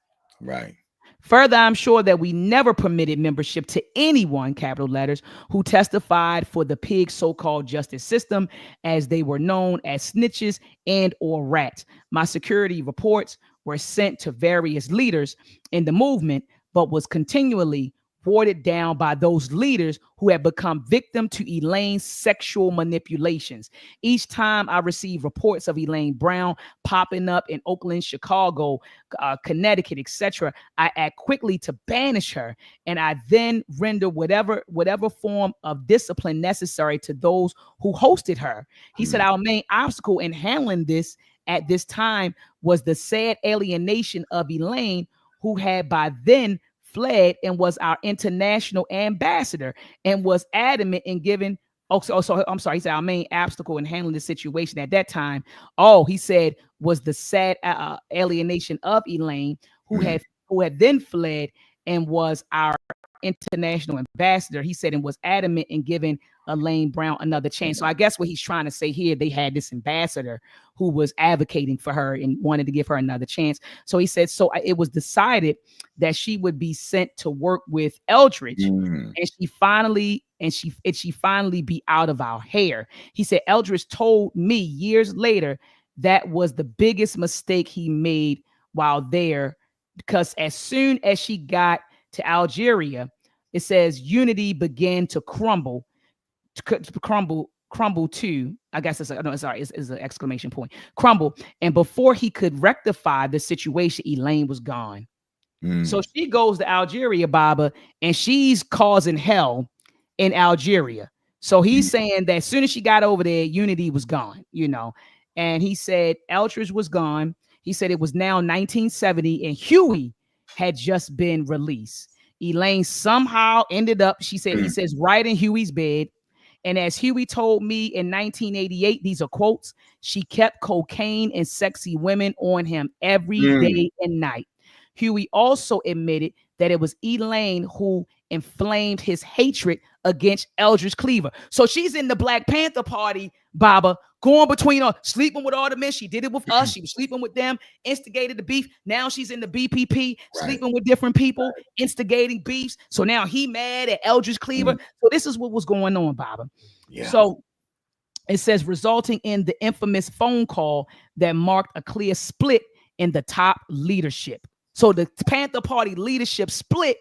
Right.
Further, I'm sure that we never permitted membership to anyone, capital letters, who testified for the pig so-called justice system, as they were known as snitches and or rats. My security reports were sent to various leaders in the movement, but was continually watered down by those leaders who had become victim to Elaine's sexual manipulations. Each time I received reports of Elaine Brown popping up in Oakland, Chicago, Connecticut, etc., I act quickly to banish her, and I then render whatever form of discipline necessary to those who hosted her. He said our main obstacle in handling this at this time was the sad alienation of Elaine, who had by then fled and was our international ambassador and was adamant in giving. I'm sorry. He said our main obstacle in handling the situation at that time, he said, was the sad alienation of Elaine, who had then fled and was our international ambassador. He said, and was adamant in giving Elaine Brown another chance. So I guess what he's trying to say here, they had this ambassador who was advocating for her and wanted to give her another chance. So he said, so it was decided that she would be sent to work with Eldridge, and she finally be out of our hair. He said Eldridge told me years later that was the biggest mistake he made while there, because as soon as she got to Algeria, it says unity began to crumble too. I guess it's an exclamation point. Crumble. And before he could rectify the situation, Elaine was gone. So she goes to Algeria, Baba, and she's causing hell in Algeria. So he's saying that as soon as she got over there, unity was gone, and he said Eldridge was gone. He said it was now 1970 and Huey had just been released. Elaine somehow ended up, he says, right in Huey's bed. And as Huey told me in 1988, these are quotes, she kept cocaine and sexy women on him every day and night. Huey also admitted that it was Elaine who inflamed his hatred against Eldridge Cleaver. So she's in the Black Panther Party, Baba, going between sleeping with all the men. She did it with us. She was sleeping with them, instigated the beef. Now she's in the BPP, sleeping with different people, instigating beefs. So now he mad at Eldridge Cleaver. So this is what was going on, Baba.
Yeah.
So it says, resulting in the infamous phone call that marked a clear split in the top leadership. So the Panther Party leadership split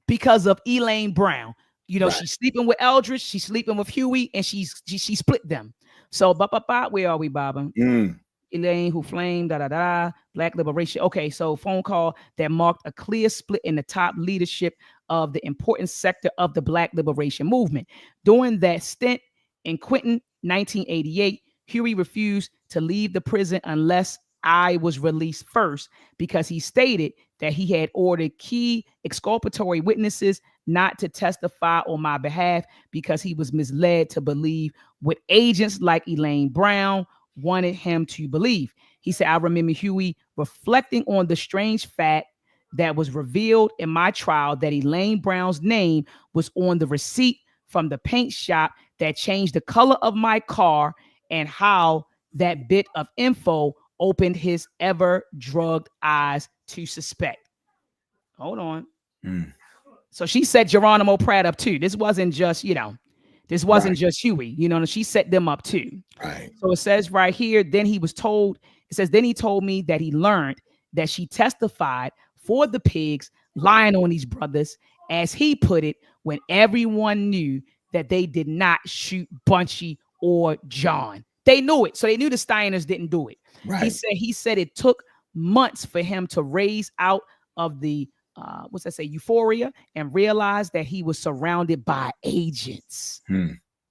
because of Elaine Brown. You know, she's sleeping with Eldridge, she's sleeping with Huey, and she split them. So, where are we, Baba? Elaine, who flamed, Black liberation. Okay, so phone call that marked a clear split in the top leadership of the important sector of the Black liberation movement. During that stint in Quentin, 1988, Huey refused to leave the prison unless I was released first, because he stated that he had ordered key exculpatory witnesses not to testify on my behalf because he was misled to believe what agents like Elaine Brown wanted him to believe. He said, I remember Huey reflecting on the strange fact that was revealed in my trial that Elaine Brown's name was on the receipt from the paint shop that changed the color of my car, and how that bit of info opened his ever drugged eyes to suspect. Hold on. So she set Geronimo Pratt up too. This wasn't just, this wasn't just Huey, she set them up too.
Right.
So it says right here, then he told me that he learned that she testified for the pigs, lying on these brothers, as he put it, when everyone knew that they did not shoot Bunchy or John. They knew it. So they knew the Steiners didn't do it.
Right.
He said it took months for him to raise out of the euphoria, and realize that he was surrounded by agents.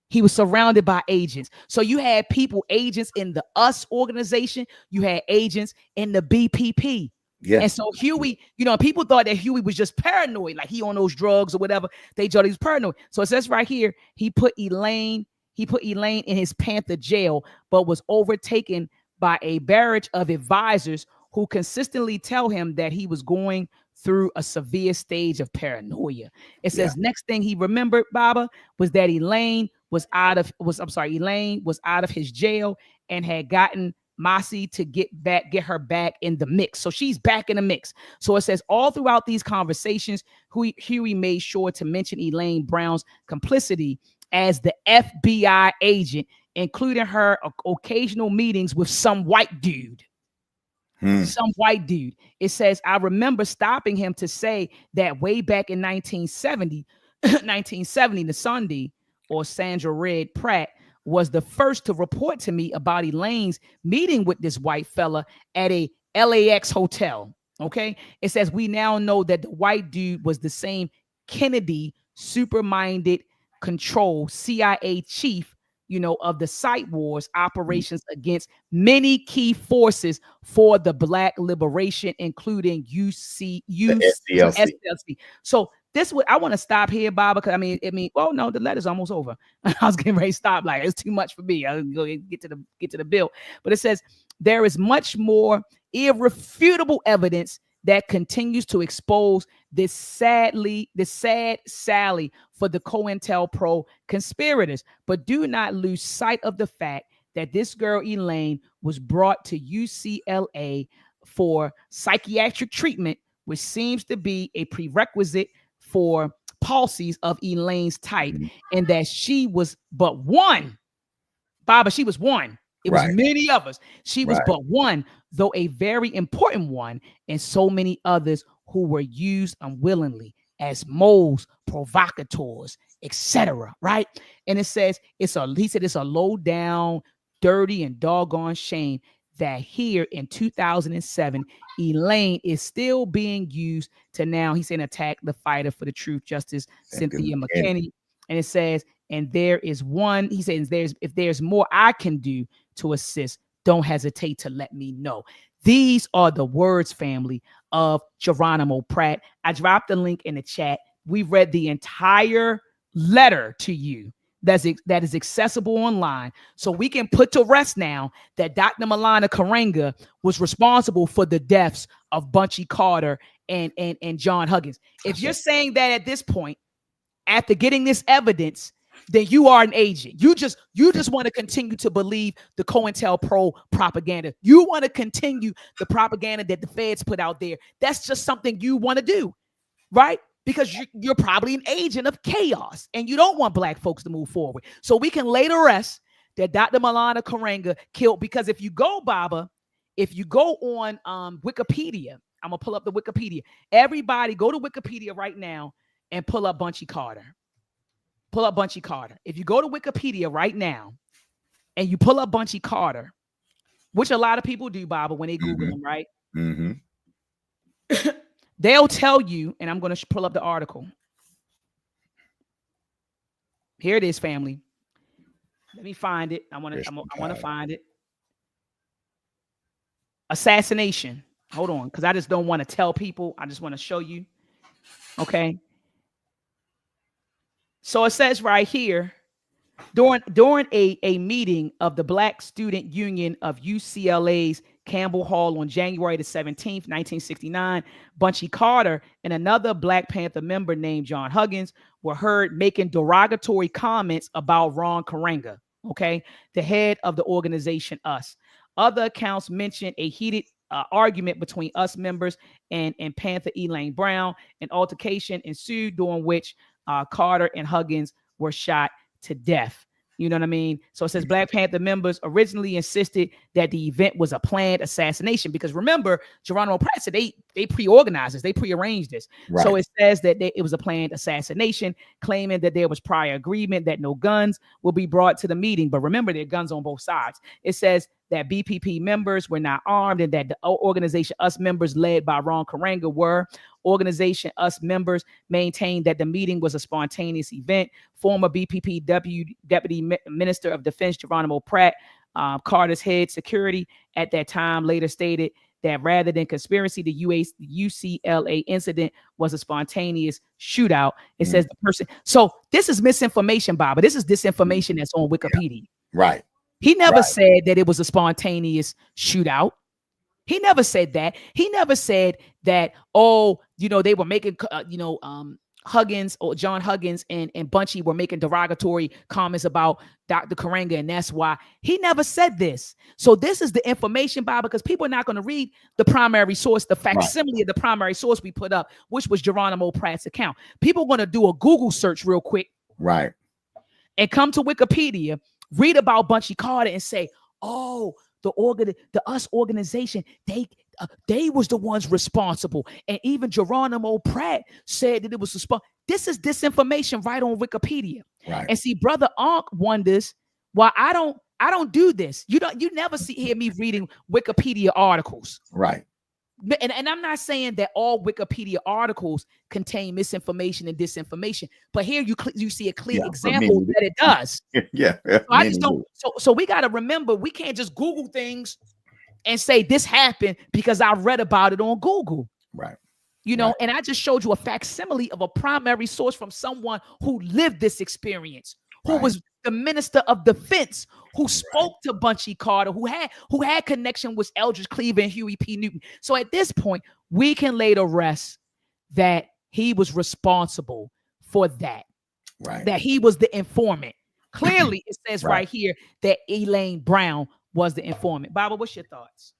He was surrounded by agents. So you had agents in the US organization, you had agents in the BPP. Yeah. And so Huey, people thought that Huey was just paranoid, like he on those drugs or whatever. They thought he was paranoid. So it says right here, he put Elaine in his Panther jail, but was overtaken by a barrage of advisors who consistently tell him that he was going through a severe stage of paranoia. It says next thing he remembered, Baba, was that Elaine was out of his jail and had gotten Masi to get her back in the mix. So she's back in the mix. So it says all throughout these conversations, Huey made sure to mention Elaine Brown's complicity as the FBI agent, including her occasional meetings with some white dude. Some white dude. It says, I remember stopping him to say that way back in 1970, the Sunday, or Sandra Red Pratt, was the first to report to me about Elaine's meeting with this white fella at a LAX hotel. Okay. It says, we now know that the white dude was the same Kennedy super-minded control CIA chief, of the site wars operations against many key forces for the Black liberation, including SCLC. So this I want to stop here, Bob, because the letter's almost over. I was getting ready to stop. Like, it's too much for me. I'll go get to the bill. But it says there is much more irrefutable evidence that continues to expose this sad sally for the COINTELPRO conspirators. But do not lose sight of the fact that this girl Elaine was brought to UCLA for psychiatric treatment, which seems to be a prerequisite for palsies of Elaine's type, and that she was but one. Baba, she was one. It was many of us. She was but one, though a very important one, and so many others who were used unwillingly as moles, provocateurs, etc. Right? And it says it's a low down, dirty, and doggone shame that here in 2007, Elaine is still being used to now, he's saying, attack the fighter for the truth, Justice Cynthia McKinney. And it says, and there is one, he says, if there's more I can do to assist, don't hesitate to let me know. These are the words, family, of Geronimo Pratt. I dropped the link in the chat. We read the entire letter to you that is accessible online, so we can put to rest now that Dr. Milana Karenga was responsible for the deaths of Bunchy Carter and John Huggins. If you're saying that at this point, after getting this evidence, then you are an agent. You just want to continue to believe the COINTELPRO propaganda. You want to continue the propaganda that the feds put out there. That's just something you want to do, right? Because you're probably an agent of chaos and you don't want black folks to move forward. So we can lay to rest that Dr. Malana Karenga killed, because if you go, Baba, if you go on Wikipedia, I'm going to pull up the Wikipedia. Everybody go to Wikipedia right now and pull up Bunchy Carter. Pull up Bunchy Carter. If you go to Wikipedia right now and you pull up Bunchy Carter, which a lot of people do, Baba, when they Google him, right? They'll tell you, and I'm going to pull up the article. Here it is, family. Let me find it. I want to find it. Assassination. Hold on, because I just don't want to tell people. I just want to show you. Okay. So it says right here, during a meeting of the Black Student Union of UCLA's Campbell Hall on January the 17th, 1969, Bunchy Carter and another Black Panther member named John Huggins were heard making derogatory comments about Ron Karenga, okay, the head of the organization US. Other accounts mention a heated argument between US members and Panther Elaine Brown. An altercation ensued during which Carter and Huggins were shot to death. You know what I mean? So it says Black Panther members originally insisted that the event was a planned assassination, because remember, Geronimo Pratt said they pre-organized this, they pre-arranged this. Right. So it says that it was a planned assassination, claiming that there was prior agreement that no guns will be brought to the meeting. But remember, there are guns on both sides. It says that BPP members were not armed and that the organization US members led by Ron Karenga were. Organization US members maintained that the meeting was a spontaneous event. Former BPP Deputy Minister of Defense Geronimo Pratt, Carter's head security at that time, later stated that rather than conspiracy, the UCLA incident was a spontaneous shootout. It says the person. So this is misinformation, Bob, but this is disinformation that's on Wikipedia.
Right.
He never said that it was a spontaneous shootout. He never said that. He never said that, they were making, Huggins or John Huggins and Bunchy were making derogatory comments about Dr. Karenga, and that's why. He never said this. So this is the information, Bob, because people are not going to read the primary source, the facsimile of the primary source we put up, which was Geronimo Pratt's account. People are going to do a Google search real quick.
Right.
And come to Wikipedia, read about Bunchy Carter and say, the US organization, they was the ones responsible. And even Geronimo Pratt said that it was this is disinformation right on Wikipedia. Right. And see, Brother Ankh wonders why I don't do this. You never hear me reading Wikipedia articles.
Right.
And I'm not saying that all Wikipedia articles contain misinformation and disinformation, but here you see a clear example that it does. So I just don't. So we got to remember, we can't just Google things and say this happened because I read about it on Google.
Right.
And I just showed you a facsimile of a primary source from someone who lived this experience, who was the Minister of Defense, who spoke to Bunchy Carter, who had connection with Eldridge Cleaver and Huey P. Newton. So at this point, we can lay to rest that he was responsible for that. Right. That he was the informant. Clearly, it says right here that Elaine Brown was the informant. Baba, what's your thoughts?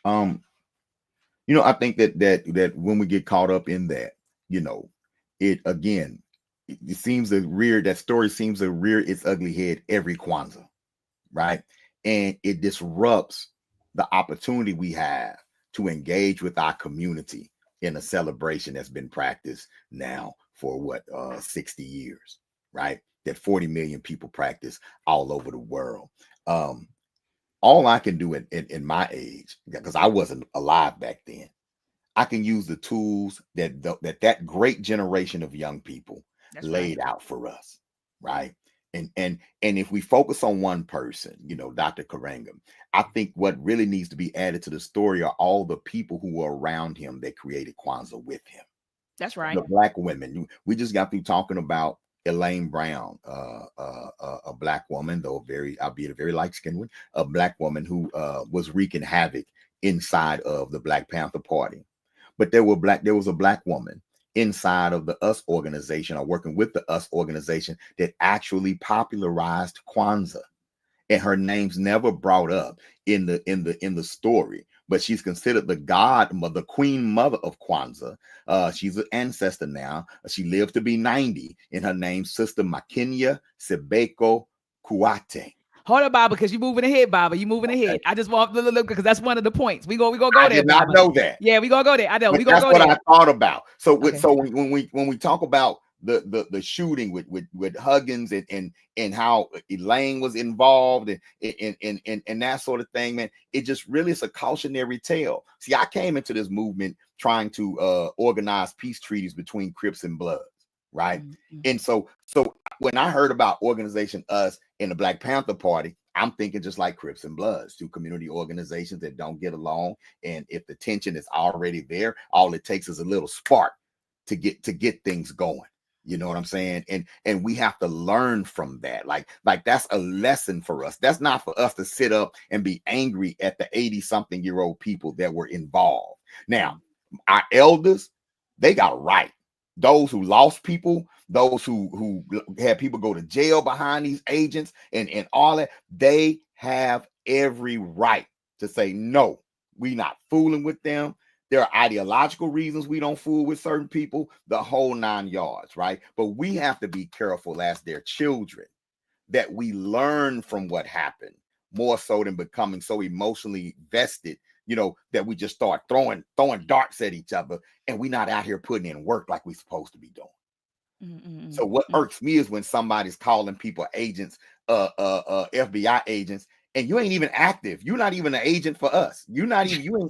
I think that when we get caught up in that, it again, it seems that story seems to rear its ugly head every Kwanzaa, right? And it disrupts the opportunity we have to engage with our community in a celebration that's been practiced now for 60 years, right? That 40 million people practice all over the world. All I can do in my age, because I wasn't alive back then, I can use the tools that great generation of young people laid out for us, right? And if we focus on one person, Dr. Karenga, I think what really needs to be added to the story are all the people who were around him that created Kwanzaa with him.
That's right.
The Black women. We just got through talking about Elaine Brown, a Black woman, albeit a very light-skinned one, a Black woman who was wreaking havoc inside of the Black Panther Party. But there was a Black woman inside of the US organization, or working with the US organization, that actually popularized Kwanzaa. And her name's never brought up in the story, but she's considered the godmother, queen mother of Kwanzaa. She's an ancestor now. She lived to be 90, and her name's Sister Makinya Sebeko Kuate.
Hold on, Baba, because you're moving ahead, Baba. You're moving ahead. I just want to look because that's one of the points. We gonna go there.
I did not know that.
Yeah, we gonna go there. I know. We
gonna
go there.
That's what I thought about. So, when we talk about the shooting with Huggins and how Elaine was involved and that sort of thing, man, it just really is a cautionary tale. See, I came into this movement trying to organize peace treaties between Crips and Bloods, right? Mm-hmm. And so when I heard about Organization US and the Black Panther Party, I'm thinking just like Crips and Bloods, two community organizations that don't get along, and if the tension is already there, all it takes is a little spark to get things going. You know what I'm saying? And we have to learn from that. Like that's a lesson for us. That's not for us to sit up and be angry at the 80-something-year-old people that were involved. Now, our elders, they got right. Those who lost people, those who had people go to jail behind these agents and all that, they have every right to say, no, we not fooling with them. There are ideological reasons we don't fool with certain people, the whole 9 yards, right? But we have to be careful as their children that we learn from what happened, more so than becoming so emotionally vested, you know, that we just start throwing darts at each other, and we're not out here putting in work like we're supposed to be doing. Mm-hmm. So what irks me is when somebody's calling people agents, FBI agents, and you ain't even active. You're not even an agent for us. You ain't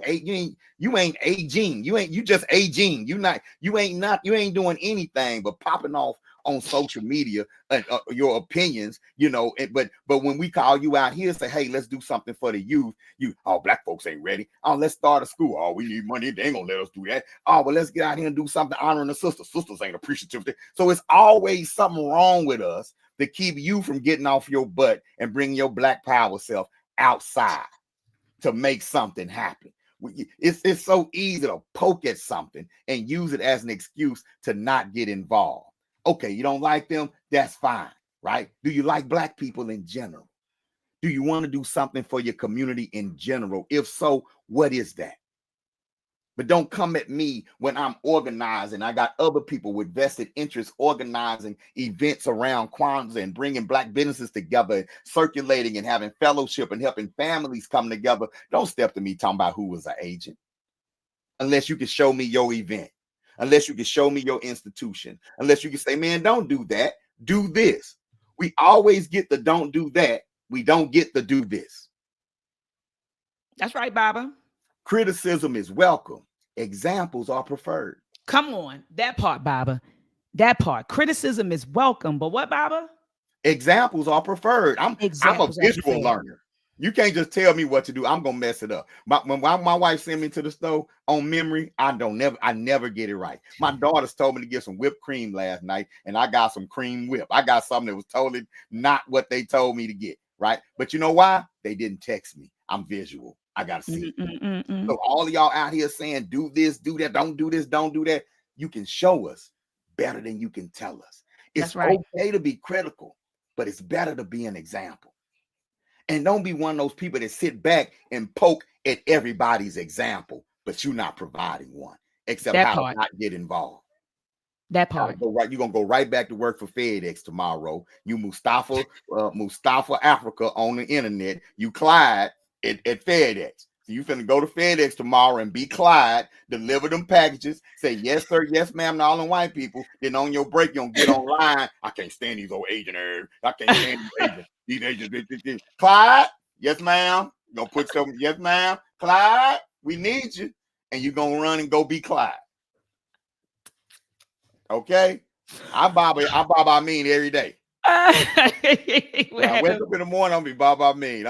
aging. You just aging. You ain't doing anything but popping off on social media and your opinions, you know. But when we call you out here, say, hey, let's do something for the youth. Black folks ain't ready. Oh, let's start a school. Oh, we need money. They ain't gonna let us do that. Oh, well, let's get out here and do something honoring the sisters. Sisters ain't appreciative. So it's always something wrong with us to keep you from getting off your butt and bring your Black power self outside to make something happen. It's so easy to poke at something and use it as an excuse to not get involved. Okay, you don't like them? That's fine, right? Do you like Black people in general? Do you want to do something for your community in general? If so, what is that? But don't come at me when I'm organizing. I got other people with vested interests organizing events around Kwanzaa and bringing Black businesses together, circulating and having fellowship and helping families come together. Don't step to me talking about who was an agent. Unless you can show me your event. Unless you can show me your institution. Unless you can say, man, don't do that. Do this. We always get the don't do that. We don't get the do this.
That's right, Baba.
Criticism is welcome. Examples are preferred.
Come on, that part, Baba. That part. Criticism is welcome, but what, Baba?
Examples are preferred. I'm a visual learner. You can't just tell me what to do. I'm gonna mess it up. When my wife sent me to the store on memory, I never get it right. My daughters told me to get some whipped cream last night, and I got some cream whip. I got something that was totally not what they told me to get, right? But you know why? They didn't text me. I'm visual. I gotta see. So all of y'all out here saying, do this, do that, don't do this, don't do that. You can show us better than you can tell us. It's okay to be critical, but it's better to be an example. And don't be one of those people that sit back and poke at everybody's example, but you're not providing one, except how to not get involved.
That part.
You're gonna go right back to work for FedEx tomorrow. You Mustafa Africa on the internet. You Clyde at FedEx. So you finna go to FedEx tomorrow and be Clyde, deliver them packages, say yes, sir, yes, ma'am, to all them white people. Then on your break, you're gonna get online. I can't stand these old agents. I can't stand these agents. These agents. Clyde, yes, ma'am. You're gonna put some, yes, ma'am. Clyde, we need you. And you're gonna run and go be Clyde. Okay? I bob Amin every day. I wake up in the morning, I'll be Bob Amin.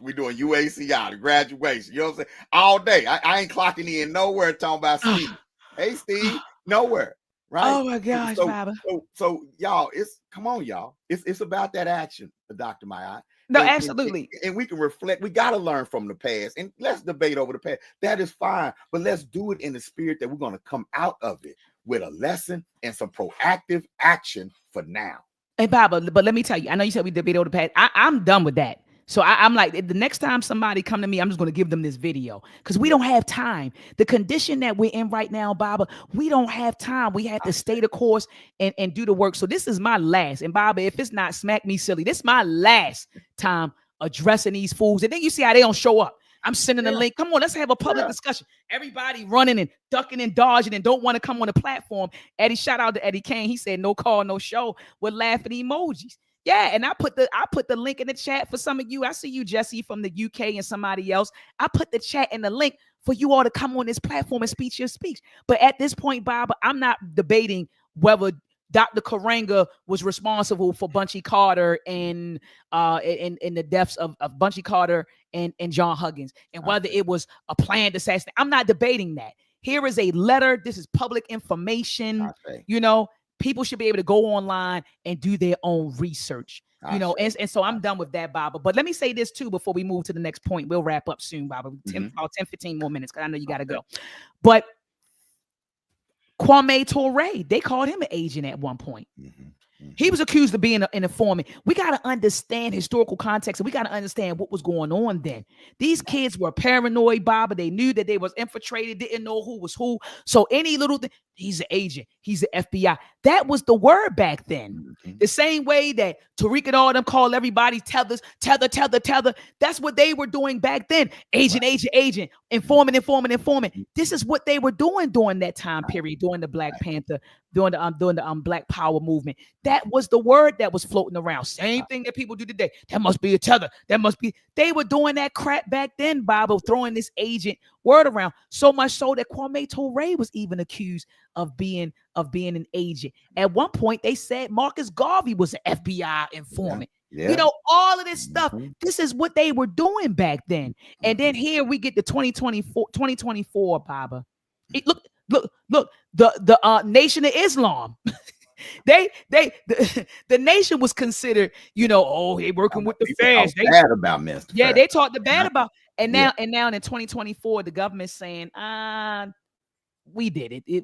We doing UACI, the graduation. You know what I'm saying? All day. I ain't clocking in nowhere talking about Steve. Hey, Steve, nowhere. Right?
Oh my gosh, Baba.
So y'all, come on, y'all. It's about that action, Dr. Maya.
No, absolutely.
And we can reflect. We got to learn from the past, and let's debate over the past. That is fine, but let's do it in the spirit that we're going to come out of it with a lesson and some proactive action for now.
Hey, Baba, but let me tell you, I know you said we debated over the past. I'm done with that. So I'm like, the next time somebody come to me, I'm just going to give them this video because we don't have time. The condition that we're in right now, Baba, we don't have time. We have to stay the course and do the work. So this is my last. And Baba, if it's not smack me silly, this is my last time addressing these fools. And then you see how they don't show up. I'm sending a link. Come on, let's have a public discussion. Everybody running and ducking and dodging and don't want to come on the platform. Eddie, shout out to Eddie Kane. He said no call, no show with laughing emojis. Yeah, and I put the link in the chat for some of you. I see you, Jesse, from the UK and somebody else. I put the chat in the link for you all to come on this platform and speak your speech. But at this point, Bob, I'm not debating whether Dr. Karenga was responsible for Bunchy Carter and in the deaths of Bunchy Carter and John Huggins, and whether it was a planned assassination. I'm not debating that. Here is a letter. This is public information. You know, people should be able to go online and do their own research. You know, and so I'm done with that, Baba. But let me say this too before we move to the next point. We'll wrap up soon, Baba. 10, 15 more minutes because I know you got to go. But Kwame Ture, they called him an agent at one point. He was accused of being an informant. We got to understand historical context, and we got to understand what was going on then. These kids were paranoid, Bob, they knew that they was infiltrated, didn't know who was who. So any little thing, he's an agent, he's an FBI. That was the word back then. The same way that Tariq and all them call everybody tethers, tether. That's what they were doing back then. Agent, agent, informant. This is what they were doing during that time period, during the Black Panther, during the Black Power movement. That was the word that was floating around. Same thing that people do today. That must be a tether. That must be. They were doing that crap back then, Bob, of throwing this agent word around. So much so that Kwame Ture was even accused of being an agent. At one point, they said Marcus Garvey was an FBI informant. You know, all of this stuff. This is what they were doing back then. And then here we get the 2024, Baba. Look, the Nation of Islam. The nation was considered, you know, oh, they working with the feds. They
bad about Mr.
Yeah, they talked bad about. And now in 2024, the government's saying, we did it. You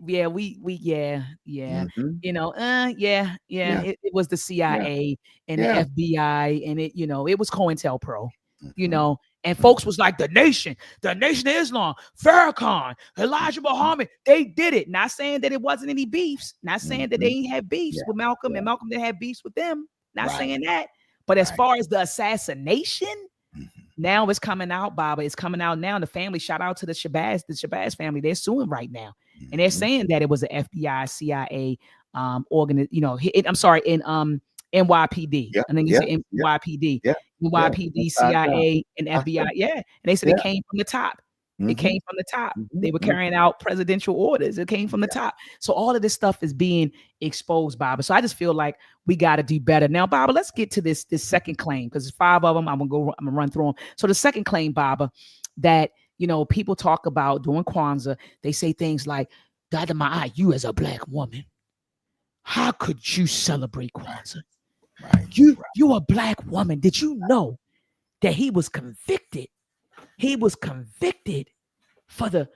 know, it was the CIA and the FBI, and it was COINTELPRO, you know. And folks was like, the Nation of Islam, Farrakhan, Elijah Muhammad, they did it. Not saying that it wasn't any beefs. Not saying that they ain't had beefs with Malcolm, and Malcolm didn't have beefs with them. Not saying that. But as far as the assassination, now it's coming out, Baba. It's coming out now. The family, shout out to the Shabazz family. They're suing right now. And they're saying that it was an FBI, CIA NYPD. I think you say NYPD. NYPD, CIA, and FBI. And they said it came from the top. It came from the top. They were carrying out presidential orders. It came from the top. So all of this stuff is being exposed, Baba. So I just feel like we got to do better. Now, Baba, let's get to this second claim, because there's 5 of them. I'm gonna run through them. So the second claim, Baba, that people talk about during Kwanzaa, they say things like, "Dada Ma'ai, you as a Black woman, how could you celebrate Kwanzaa? You're a Black woman. Did you know that he was convicted? He was convicted for the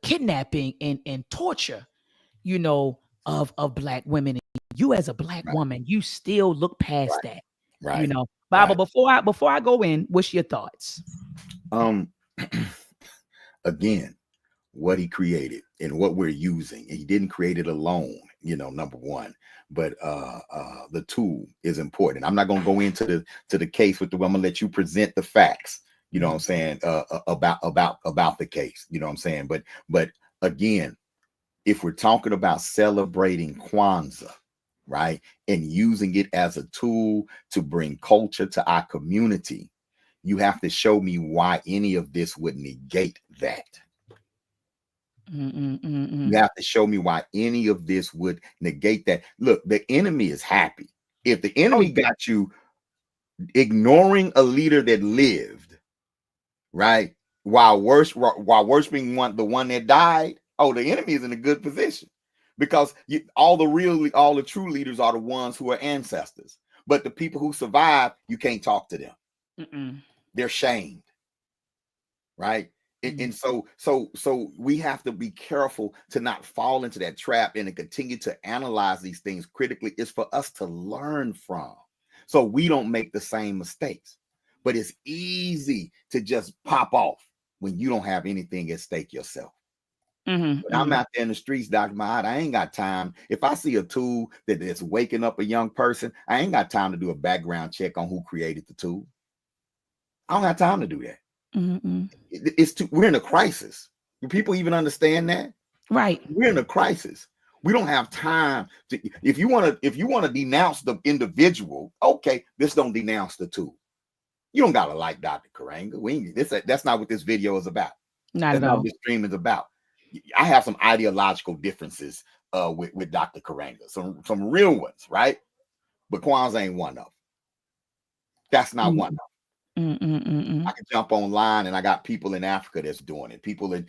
kidnapping and torture, of Black women. And you as a Black woman, you still look past that, Baba. Before I go in, what's your thoughts?
Again, what he created and what we're using, and he didn't create it alone. Number one, but the tool is important. I'm not going to go into the case with I'm going to let you present the facts. You know what I'm saying, about the case. You know what I'm saying, but again, if we're talking about celebrating Kwanzaa, right, and using it as a tool to bring culture to our community, you have to show me why any of this would negate that. You have to show me why any of this would negate that. Look, the enemy is happy. If the enemy got you ignoring a leader that lived, right, while worshiping the one that died, the enemy is in a good position, because all the true leaders are the ones who are ancestors. But the people who survive, you can't talk to them. They're shamed, right? And so we have to be careful to not fall into that trap and to continue to analyze these things critically. It's for us to learn from, so we don't make the same mistakes. But it's easy to just pop off when you don't have anything at stake yourself. When I'm out there in the streets, Dr. Mahad, I ain't got time. If I see a tool that is waking up a young person, I ain't got time to do a background check on who created the tool. I don't have time to do that. We're in a crisis. Do people even understand that?
Right.
We're in a crisis. We don't have time to. If you want to denounce the individual, okay, this don't denounce the tool. You don't gotta like Dr. Karenga. That's not what this video is about.
That's
not what this stream is about. I have some ideological differences with Dr. Karenga, some real ones, right? But Kwanzaa ain't one of them. That's not one of them. I can jump online and I got people in Africa that's doing it, people in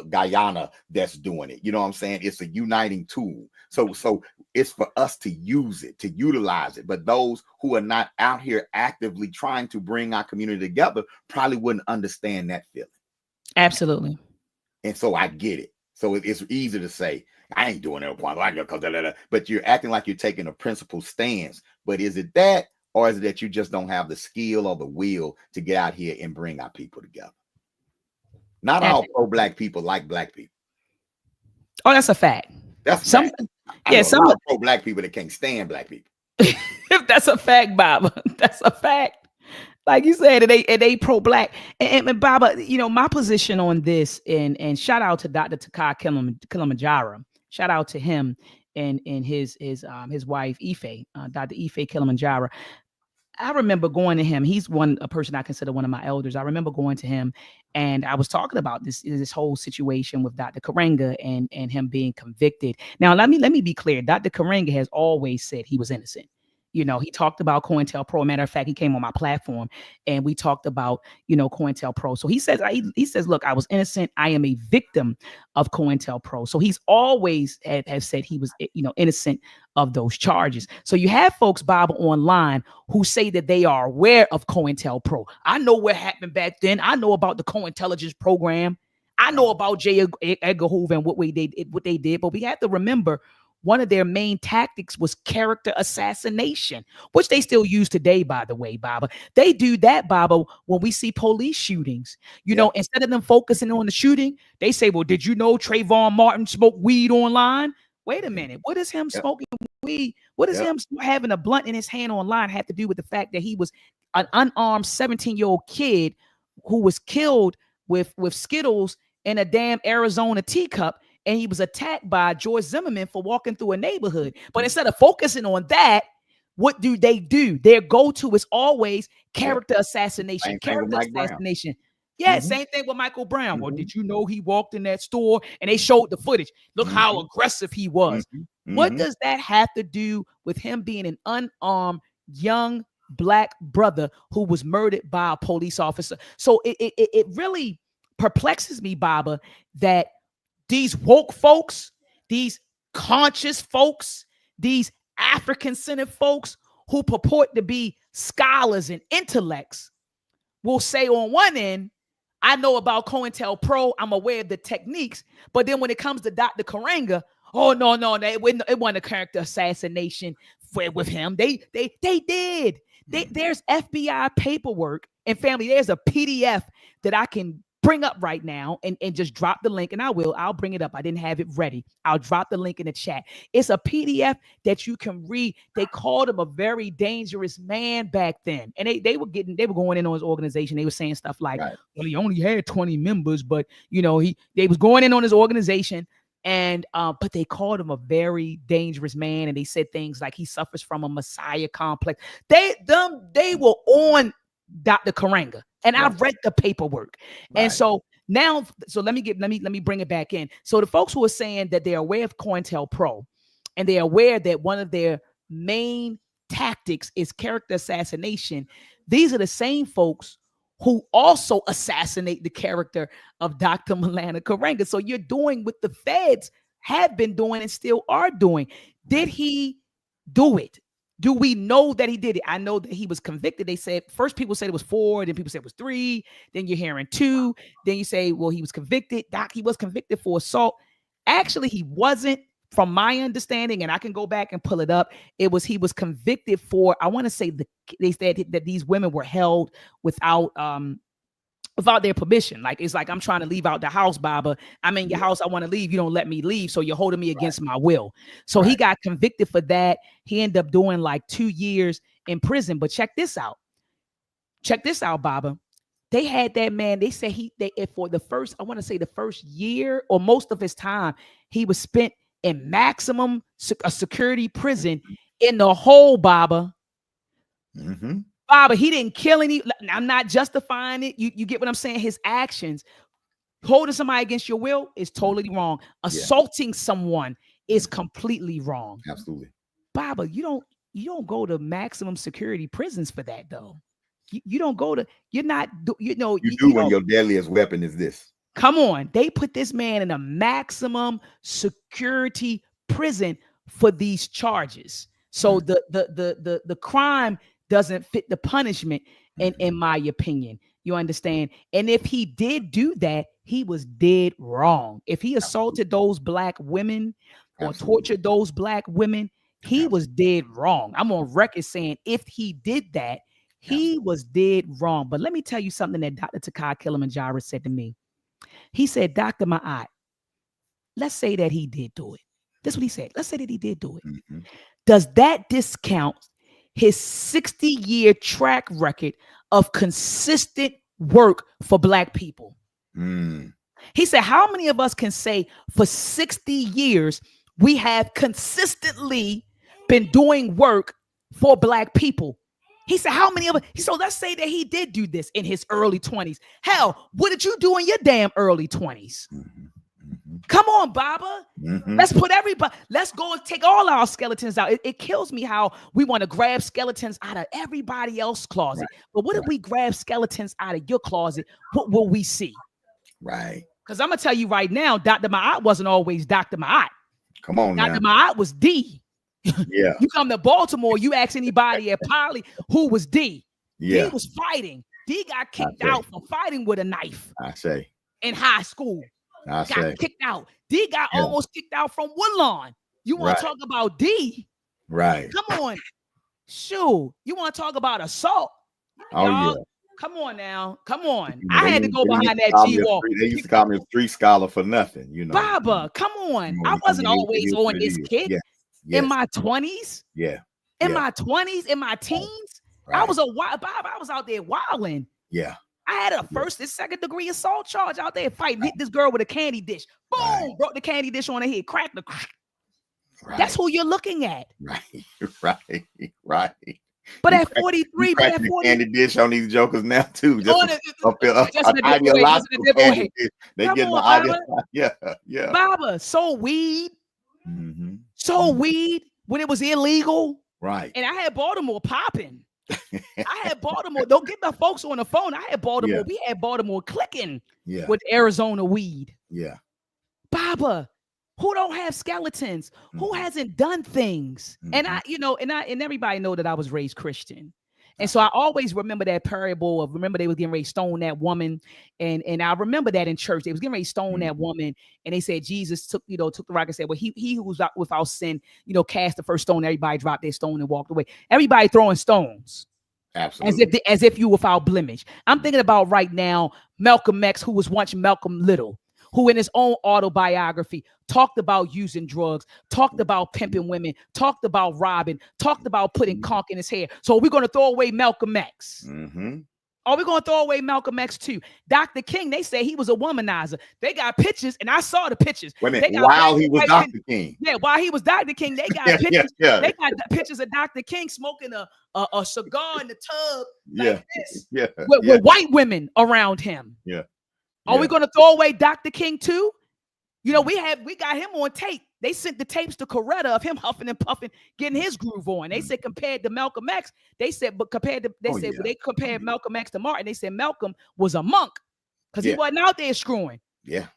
Guyana that's doing it. You know what I'm saying? It's a uniting tool. So it's for us to use it, to utilize it. But those who are not out here actively trying to bring our community together probably wouldn't understand that feeling.
Absolutely.
And so I get it. So it's easy to say, I ain't doing it, but you're acting like you're taking a principled stance. But is it that? Or is it that you just don't have the skill or the will to get out here and bring our people together? Not all pro-black people like black people.
Oh, that's a fact.
That's a fact.
Yeah, some
pro-black people that can't stand black people.
That's a fact, Baba. That's a fact. Like you said, they pro-black. And Baba, you know, my position on this, and shout out to Dr. Takai Kilimanjaro. Shout out to him and his wife Ife, Dr. Ife Kilimanjaro. I remember going to him. He's a person I consider one of my elders. I remember going to him and I was talking about this whole situation with Dr. Karenga and him being convicted. Now, let me be clear. Dr. Karenga has always said he was innocent. You know, he talked about COINTELPRO. Matter of fact, he came on my platform and we talked about, you know, COINTELPRO. So he says, look, I was innocent. I am a victim of COINTELPRO. So he's always have said he was, you know, innocent of those charges. So you have folks, Bob, online who say that they are aware of COINTELPRO. I know what happened back then. I know about the COINTELLIGENCE program. I know about J. Edgar Hoover and what they did. But we have to remember, one of their main tactics was character assassination, which they still use today, by the way, Baba. They do that, Baba, when we see police shootings. You know, instead of them focusing on the shooting, they say, well, did you know Trayvon Martin smoked weed online? Wait a minute. What is him smoking weed? What does him having a blunt in his hand online have to do with the fact that he was an unarmed 17-year-old kid who was killed with Skittles in a damn Arizona teacup? And he was attacked by George Zimmerman for walking through a neighborhood. But instead of focusing on that, what do? Their go-to is always character assassination. Character assassination. Yeah, same thing with Michael Brown. Well, did you know he walked in that store and they showed the footage? Look how aggressive he was. What does that have to do with him being an unarmed young black brother who was murdered by a police officer? So it really perplexes me, Baba, that these woke folks, these conscious folks, these African-centered folks who purport to be scholars and intellects will say on one end, I know about COINTELPRO, I'm aware of the techniques, but then when it comes to Dr. Karenga, oh, no, it wasn't a character assassination with him. They did. There's FBI paperwork, and family, there's a PDF that I can bring up right now and just drop the link, and I'll bring it up. I didn't have it ready. I'll drop the link in the chat. It's a PDF that you can read. They called him a very dangerous man back then. And they were going in on his organization. They were saying stuff like, well, he only had 20 members, but you know, they was going in on his organization. And but they called him a very dangerous man, and they said things like he suffers from a messiah complex. They were on Dr. Karenga, and I've read the paperwork. And so now, let me bring it back in. So the folks who are saying that they're aware of COINTELPRO and they're aware that one of their main tactics is character assassination, these are the same folks who also assassinate the character of Dr. Maulana Karenga. So you're doing what the feds have been doing and still are doing. Did he do it? Do we know that he did it? I know that he was convicted. They said, first people said it was 4, then people said it was 3, then you're hearing 2, then you say, well, he was convicted. Doc, he was convicted for assault. Actually, he wasn't, from my understanding, and I can go back and pull it up. He was convicted for, I want to say they said that these women were held without their permission. Like, it's like, I'm trying to leave out the house, Baba. I'm in your house. I want to leave. You don't let me leave. So you're holding me against my will. So he got convicted for that. He ended up doing like 2 years in prison. But check this out. Check this out, Baba. They had that man. They said for the first, I want to say the first year or most of his time, he was spent in maximum security prison in the whole, Baba.
Mm-hmm.
Baba, he didn't kill any. I'm not justifying it. You get what I'm saying? His actions, holding somebody against your will is totally wrong. Assaulting someone is completely wrong.
Absolutely.
Baba, you don't go to maximum security prisons for that, though. You don't go to, you're not, you do
when your deadliest weapon is this.
Come on. They put this man in a maximum security prison for these charges. So the crime doesn't fit the punishment, in my opinion. You understand? And if he did do that, he was dead wrong. If he assaulted those black women or tortured those black women, he was dead wrong. I'm on record saying if he did that, he was dead wrong. But let me tell you something that Dr. Takai Kilimanjaro said to me. He said, Dr. Ma'at, let's say that he did do it. That's what he said. Let's say that he did do it.
Mm-hmm.
Does that discount his 60-year track record of consistent work for black people? He said, how many of us can say for 60 years we have consistently been doing work for black people? He said, how many of us? So let's say that he did do this in his early 20s. Hell, what did you do in your damn early 20s? Come on, Baba. Let's put everybody, let's go and take all our skeletons out. It kills me how we want to grab skeletons out of everybody else's closet. But what if we grab skeletons out of your closet? What will we see?
Right.
Because I'm going to tell you right now, Dr. Ma'at wasn't always Dr. Ma'at.
Come on,
Dr. Ma'at was D.
Yeah.
You come to Baltimore, you ask anybody at Poly who was D.
Yeah.
D was fighting. D got kicked out for fighting with a knife.
I say.
In high school. Got kicked out. D got almost kicked out from Woodlawn. You want to talk about D?
Right.
Come on. Shoot. You want to talk about assault?
Oh, yeah.
Come on now. Come on. I had to go behind that G-wall.
They used to call me a street scholar for nothing,
Baba, come on. I wasn't always on this kid. In my 20s.
Yeah.
In my 20s, in my teens. I was I was out there wilding.
Yeah.
I had a first and second degree assault charge out there fighting. Hit this girl with a candy dish. Boom! Broke the candy dish on her head. Cracked the. That's who you're looking at.
Right.
But at 43,
but at 40, candy dish on these jokers now too. Just an ideological candy dish. They get my idea. Yeah.
Baba, sold weed. Sold weed when it was illegal.
Right.
And I had Baltimore popping. I had Baltimore. Don't get my folks on the phone. I had Baltimore. We had Baltimore clicking with Arizona weed.
Yeah.
Baba, who don't have skeletons? Who hasn't done things? And and everybody know that I was raised Christian. And so I always remember that parable of, remember they was getting ready to stone that woman. And I remember that in church, they was getting ready to stone that woman. And they said, Jesus took the rock and said, well, he who was without sin, cast the first stone. Everybody dropped their stone and walked away. Everybody throwing stones.
Absolutely.
As if you without blemish. I'm thinking about right now, Malcolm X, who was once Malcolm Little, who in his own autobiography talked about using drugs, talked about pimping women, talked about robbing, talked about putting conch in his hair. So we're going to throw away Malcolm X. Are we going to throw away Malcolm X too? Dr. King, they say he was a womanizer. They got pictures, and I saw the pictures.
Wait a minute, while he was Dr. King.
Yeah, while he was Dr. King, they got pictures. They got pictures of Dr. King smoking a cigar in the tub like this. With white women around him. Are we going to throw away Dr. King too? We got him on tape. They sent the tapes to Coretta of him huffing and puffing, getting his groove on. They said compared to Malcolm X, they said they compared Malcolm X to Martin. They said Malcolm was a monk because he wasn't out there screwing.
Yeah.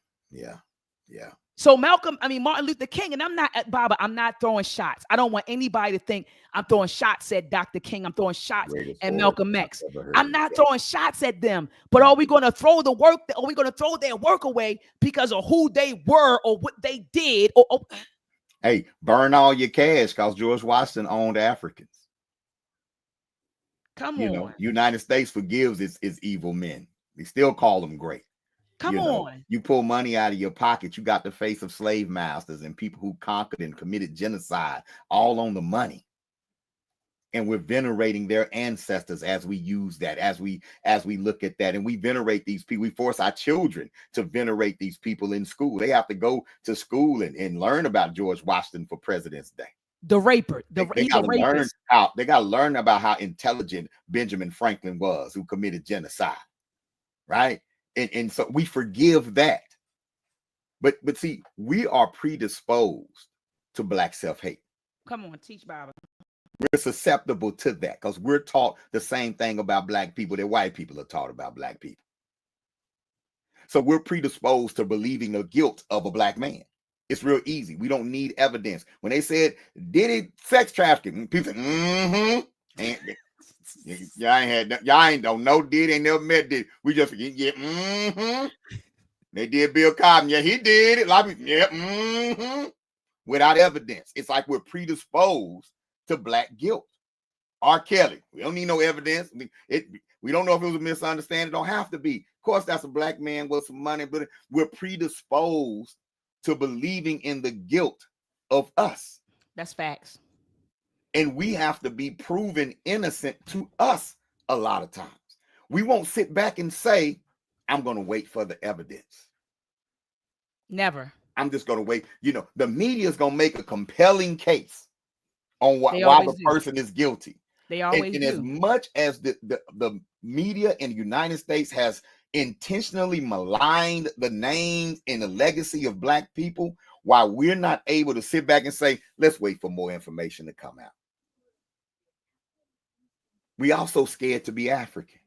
So Martin Luther King, and I'm not, Baba, I'm not throwing shots. I don't want anybody to think I'm throwing shots at Dr. King. I'm throwing shots at Malcolm X. I'm not throwing shots at them. But are we going to throw the work? Are we going to throw their work away because of who they were or what they did?
Hey, burn all your cash because George Washington owned Africans.
Come on.
United States forgives its evil men. We still call them great.
Come on.
You pull money out of your pocket, you got the face of slave masters and people who conquered and committed genocide all on the money. And we're venerating their ancestors as we use that, as we look at that, and we venerate these people. We force our children to venerate these people in school. They have to go to school and learn about George Washington for President's Day.
The raper.
They got to learn about how intelligent Benjamin Franklin was, who committed genocide. Right? And so we forgive that. But see, we are predisposed to Black self-hate.
Come on, teach Bible.
We're susceptible to that because we're taught the same thing about Black people that white people are taught about Black people. So we're predisposed to believing the guilt of a Black man. It's real easy. We don't need evidence. When they said, did it sex trafficking? People said, y'all ain't don't know did, ain't never met did. We just forget, They did Bill Cosby. Yeah, he did it. A lot of people, without evidence. It's like we're predisposed to Black guilt. R. Kelly, we don't need no evidence. We don't know if it was a misunderstanding. It don't have to be. Of course, that's a Black man with some money, but we're predisposed to believing in the guilt of us.
That's facts.
And we have to be proven innocent to us a lot of times. We won't sit back and say, I'm going to wait for the evidence.
Never.
I'm just going to wait. The media is going to make a compelling case on why the person is guilty.
They always
and
do.
As much as the media in the United States has intentionally maligned the names and the legacy of Black people, while we're not able to sit back and say, let's wait for more information to come out. We also scared to be African.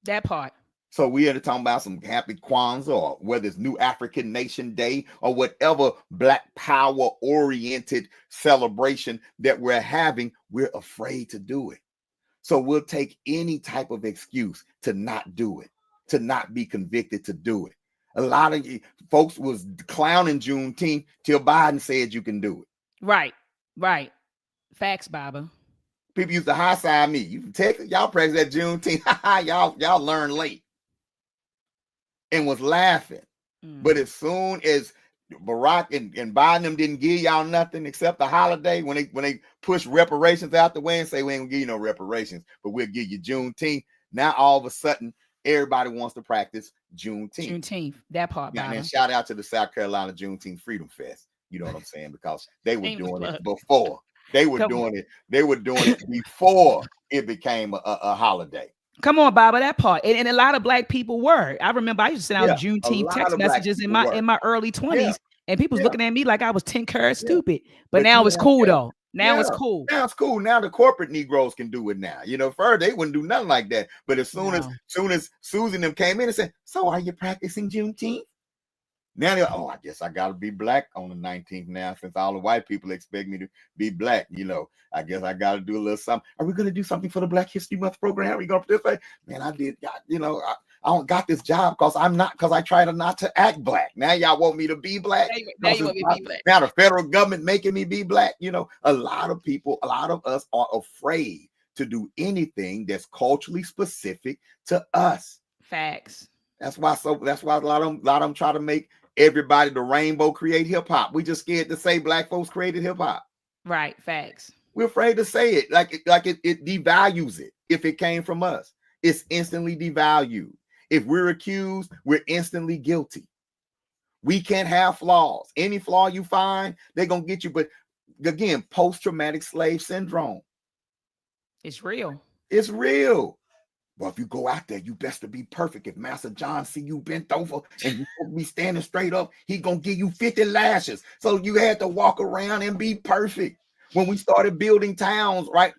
That part.
So we are talking about some happy Kwanzaa, or whether it's New African Nation Day or whatever Black power oriented celebration that we're having, we're afraid to do it. So we'll take any type of excuse to not do it, to not be convicted to do it. A lot of folks was clowning Juneteenth till Biden said you can do it.
Right. Facts, Baba.
People used to high side me. You can take y'all practice that Juneteenth. y'all learn late. And was laughing. But as soon as Barack and Biden them didn't give y'all nothing except a holiday, when they push reparations out the way and say we ain't gonna give you no reparations, but we'll give you Juneteenth. Now all of a sudden everybody wants to practice Juneteenth.
That part.
Yeah, and shout out to the South Carolina Juneteenth Freedom Fest. You know what I'm saying? Because they were doing it before. They were doing it before it became a holiday.
Come on, Baba, that part. And a lot of Black people were. I remember I used to send out Juneteenth text messages in my early 20s, and people was looking at me like I was 10 carats stupid. But now it's cool though. Now it's cool.
Now it's cool. Now the corporate Negroes can do it now. First they wouldn't do nothing like that. But as soon as Susan them came in and said, "So are you practicing Juneteenth?" Now they're, I guess I gotta be Black on the 19th now, since all the white people expect me to be Black. I guess I gotta do a little something. Are we gonna do something for the Black History Month program? Are we gonna participate? Man, I don't got this job because I try to not to act Black. Now y'all want me to be Black.
Now you want me to be Black.
Now the federal government making me be Black. A lot of us are afraid to do anything that's culturally specific to us.
Facts.
That's why a lot of them try to make everybody the rainbow create hip hop. We just scared to say Black folks created hip hop.
Right. Facts. We're
afraid to say it. Like it devalues it. If it came from us, it's instantly devalued. If we're accused, we're instantly guilty. We can't have flaws. Any flaw you find, they're gonna get you. But again, post-traumatic slave syndrome.
It's real.
It's real. Well, if you go out there, you best to be perfect. If Master John see you bent over and you supposed to be standing straight up, he gonna give you 50 lashes. So you had to walk around and be perfect. When we started building towns right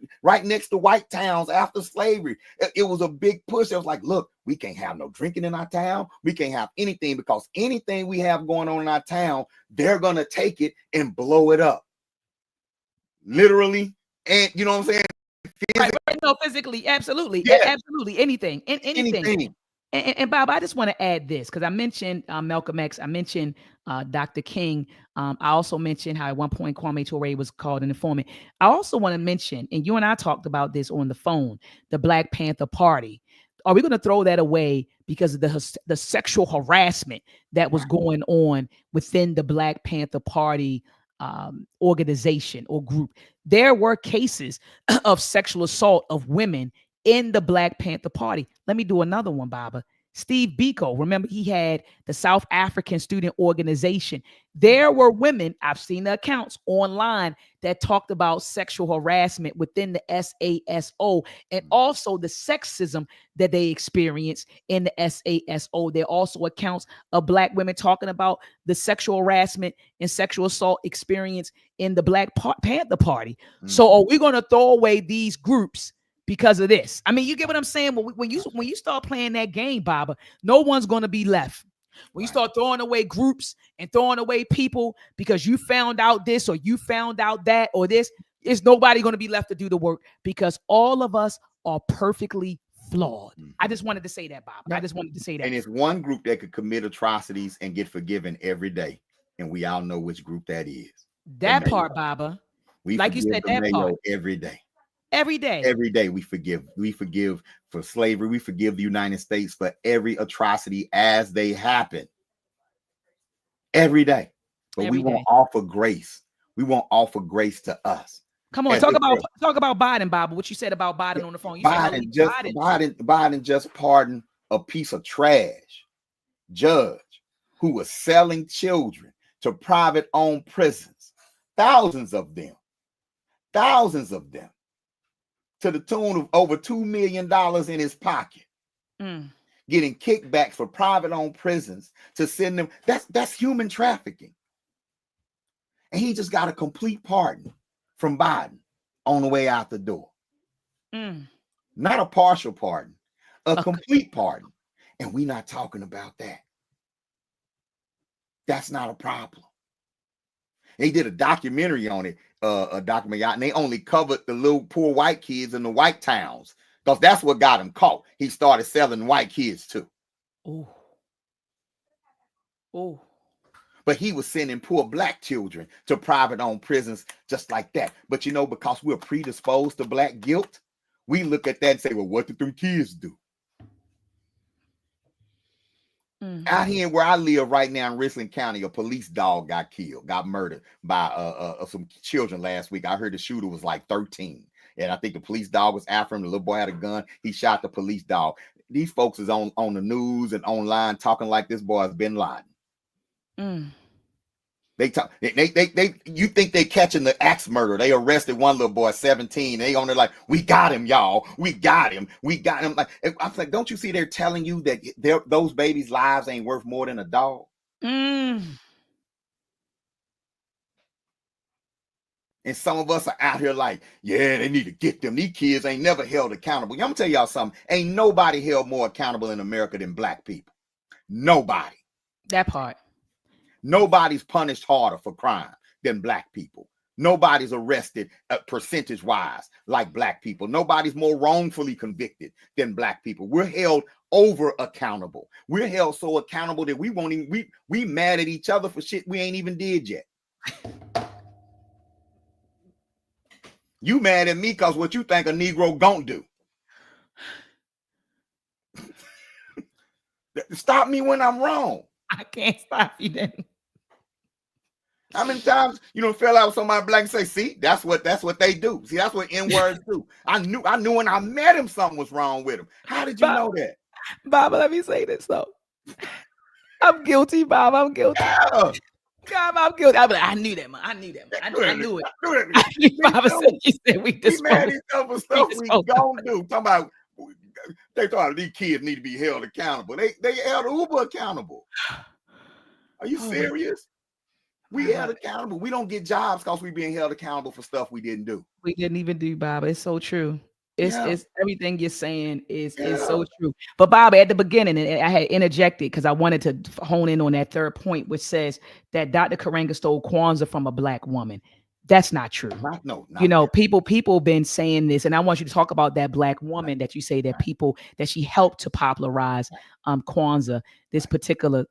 next to white towns after slavery, it was a big push. It was like, look, we can't have no drinking in our town. We can't have anything, because anything we have going on in our town, they're going to take it and blow it up. Literally. And you know what I'm saying?
Right. No, physically. Absolutely. Yeah. Absolutely. Anything. Anything. And Bob, I just want to add this, because I mentioned Malcolm X. I mentioned Dr. King. I also mentioned how at one point Kwame Ture was called an informant. I also want to mention, and you and I talked about this on the phone, the Black Panther Party. Are we going to throw that away because of the sexual harassment that was going on within the Black Panther Party organization or group? There were cases of sexual assault of women in the Black Panther Party. Let me do another one, Baba. Steve Biko, remember he had the South African Student Organization. There were women, I've seen the accounts online that talked about sexual harassment within the SASO and also the sexism that they experienced in the SASO. There are also accounts of Black women talking about the sexual harassment and sexual assault experience in the Black Panther Party. So are we going to throw away these groups because of this? I mean, you get what I'm saying? When you start playing that game, Baba, no one's going to be left. When you start throwing away groups and throwing away people because you found out this or you found out that or this, is nobody going to be left to do the work, because all of us are perfectly flawed. I just wanted to say that, Bob. I just wanted to say that.
And it's one group that could commit atrocities and get forgiven every day. And we all know which group that is.
That part, Baba. Like you said, that part.
Every day.
Every day.
Every day we forgive. We forgive for slavery. We forgive the United States for every atrocity as they happen. Every day. But we won't offer grace. We won't offer grace to us.
Come on, talk about Biden, Baba. What you said about Biden on the phone. You
Biden just pardoned a piece of trash judge who was selling children to private-owned prisons. Thousands of them. To the tune of over $2 million in his pocket, getting kickbacks for private-owned prisons to send them. That's human trafficking. And he just got a complete pardon from Biden on the way out the door. Not a partial pardon, a complete pardon. And we're not talking about that. That's not a problem. They did a documentary on it, and they only covered the little poor white kids in the white towns, because that's what got him caught. He started selling white kids too.
Oh.
But he was sending poor Black children to private-owned prisons just like that. But because we're predisposed to Black guilt, we look at that and say, well, what did them kids do? Out here where I live right now in Richland County, a police dog got murdered by some children last week. I heard the shooter was like 13. And I think the police dog was after him. The little boy had a gun. He shot the police dog. These folks is on the news and online talking like this boy is Bin Laden. You think they catching the axe murder. They arrested one little boy, 17. They on there like, we got him, y'all. We got him. Like, I'm like, don't you see they're telling you that those babies' lives ain't worth more than a dog? And some of us are out here like, yeah, they need to get them. These kids ain't never held accountable. I'm gonna tell y'all something. Ain't nobody held more accountable in America than Black people. Nobody.
That part.
Nobody's punished harder for crime than Black people. Nobody's arrested percentage-wise like Black people. Nobody's more wrongfully convicted than Black people. We're held over accountable. We're held so accountable that we mad at each other for shit we ain't even did yet. You mad at me because what you think a Negro gon' do. Stop me when I'm wrong.
I can't stop you then.
How many times fell out with somebody Black and say, see, that's what they do. See, that's what N-words do. I knew when I met him something was wrong with him. How did you know that?
Bob, let me say this though. I'm guilty, Bob. I'm guilty.
Yeah.
God, I'm guilty. I knew that, man. I knew it. Bob said we
mad at each other for stuff we don't do. They thought these kids need to be held accountable. They held Uber accountable. Are you serious? We held accountable. We don't get jobs because we're being held accountable for stuff we didn't do.
We didn't even do, Bob. It's so true. It's everything you're saying is so true. But Bob, at the beginning, and I had interjected because I wanted to hone in on that third point, which says that Dr. Karenga stole Kwanzaa from a Black woman. That's not true. People been saying this, and I want you to talk about that Black woman that you say that that she helped to popularize Kwanzaa. This particular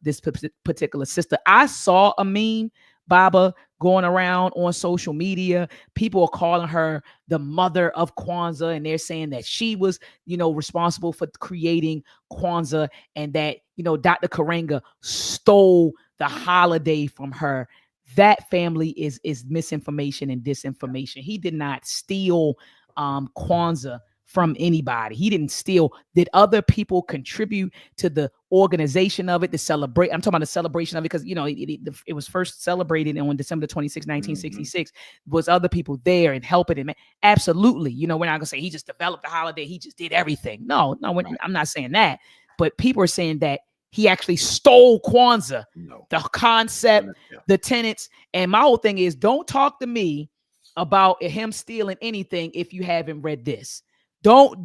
sister. I saw a meme, Baba, going around on social media. People are calling her the mother of Kwanzaa, and they're saying that she was, responsible for creating Kwanzaa, and that, Dr. Karenga stole the holiday from her. That family is misinformation and disinformation. He did not steal Kwanzaa from anybody. He didn't steal. Did other people contribute to the organization of it, the celebrate? I'm talking about the celebration of it because, it was first celebrated on December 26, 1966. Was other people there and helping it? Absolutely. We're not going to say he just developed the holiday. He just did everything. No, I'm not saying that. But people are saying that he actually stole Kwanzaa, the concept, the tenets. And my whole thing is, don't talk to me about him stealing anything if you haven't read this. Don't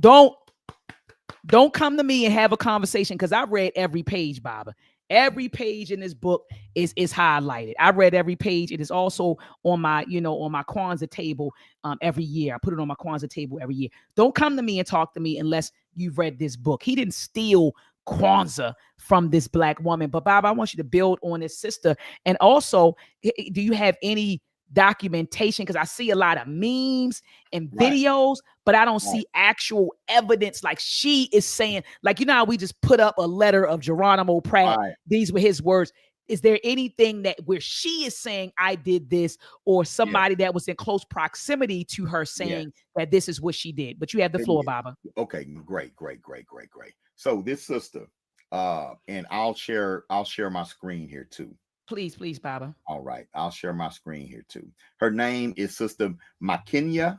come to me and have a conversation, because I read every page, Baba. Every page in this book is highlighted. I read every page. It is also on my, on my Kwanzaa table every year. I put it on my Kwanzaa table every year. Don't come to me and talk to me unless you've read this book. He didn't steal Kwanzaa from this Black woman. But Bob, I want you to build on this sister. And also, do you have any documentation? Because I see a lot of memes and videos, but I don't see actual evidence. Like she is saying, like, how we just put up a letter of Geronimo Pratt. These were his words. Is there anything that where she is saying I did this, or somebody that was in close proximity to her saying that this is what she did? But you have the floor, Baba.
Okay, great. So this sister, and I'll share my screen here too.
Please, Baba.
All right, I'll share my screen here too. Her name is Sister Makenya.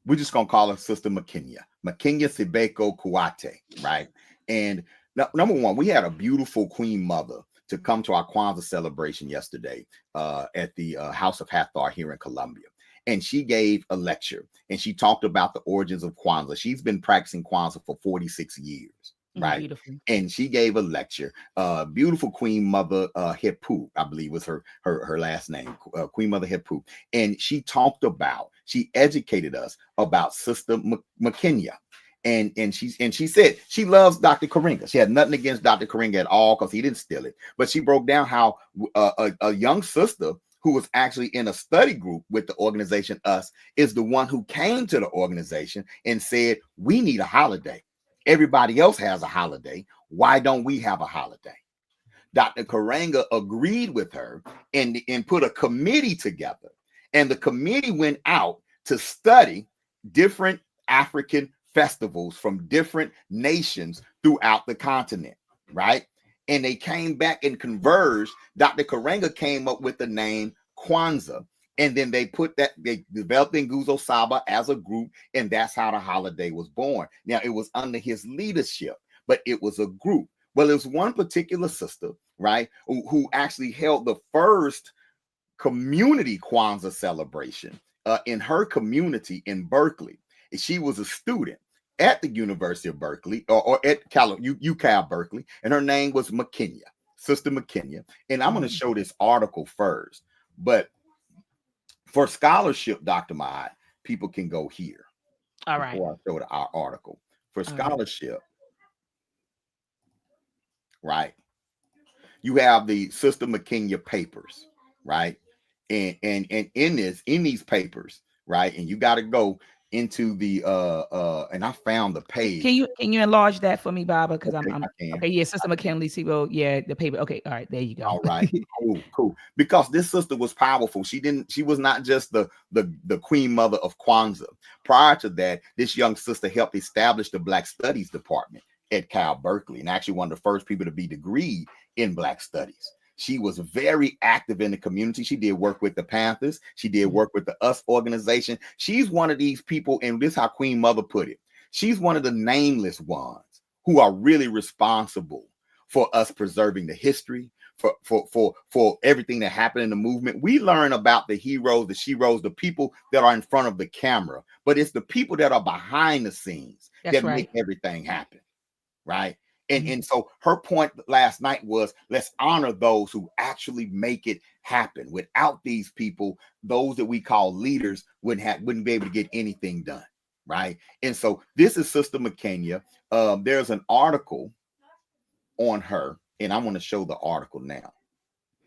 We're just gonna call her Sister Makenya Sibeko Kuate, right? And number one, we had a beautiful Queen Mother to come to our Kwanzaa celebration yesterday at the House of Hathor here in Columbia. And she gave a lecture, and she talked about the origins of Kwanzaa. She's been practicing Kwanzaa for 46 years. Right. Beautiful. And she gave a lecture. Beautiful Queen Mother Hepu, I believe was her last name, Queen Mother Hepu. And she educated us about Sister Makenya. And she said she loves Dr. Karenga. She had nothing against Dr. Karenga at all because he didn't steal it. But she broke down how a young sister who was actually in a study group with the organization US is the one who came to the organization and said, we need a holiday. Everybody else has a holiday. Why don't we have a holiday? Dr. Karenga agreed with her and put a committee together. And the committee went out to study different African festivals from different nations throughout the continent, right? And they came back and converged. Dr. Karenga came up with the name Kwanzaa. And then they developed Nguzo Saba as a group, and that's how the holiday was born. Now, it was under his leadership, but it was a group. Well, it was one particular sister, right, who actually held the first community Kwanzaa celebration in her community in Berkeley. She was a student at the University of Berkeley, or at UCAL Berkeley, and her name was Makenya, Sister Makenya. And I'm going to show this article first, but for scholarship, Dr. Maad, people can go here.
All right.
Before I show our article. For scholarship, right? You have the Sister Makenya papers, right? And in these papers, right? And you got to go into the and I found the page.
Can you enlarge that for me, Baba? Because I'm okay. Yeah, Sister McKinley, Sibo. Yeah, the paper. Okay, all right, there you go.
All right, cool. Because this sister was powerful. She was not just the Queen Mother of Kwanzaa. Prior to that, this young sister helped establish the Black Studies Department at Cal Berkeley, and actually one of the first people to be degreed in Black Studies. She was very active in the community. She did work with the Panthers. She did work with the US organization. She's one of these people, and this is how Queen Mother put it. She's one of the nameless ones who are really responsible for us preserving the history, for everything that happened in the movement. We learn about the heroes, the sheroes, the people that are in front of the camera, but it's the people that are behind the scenes that make everything happen, right? And so her point last night was, let's honor those who actually make it happen. Without these people, those that we call leaders wouldn't be able to get anything done, right? And so this is Sister McKenya. There's an article on her, and I'm going to show the article now.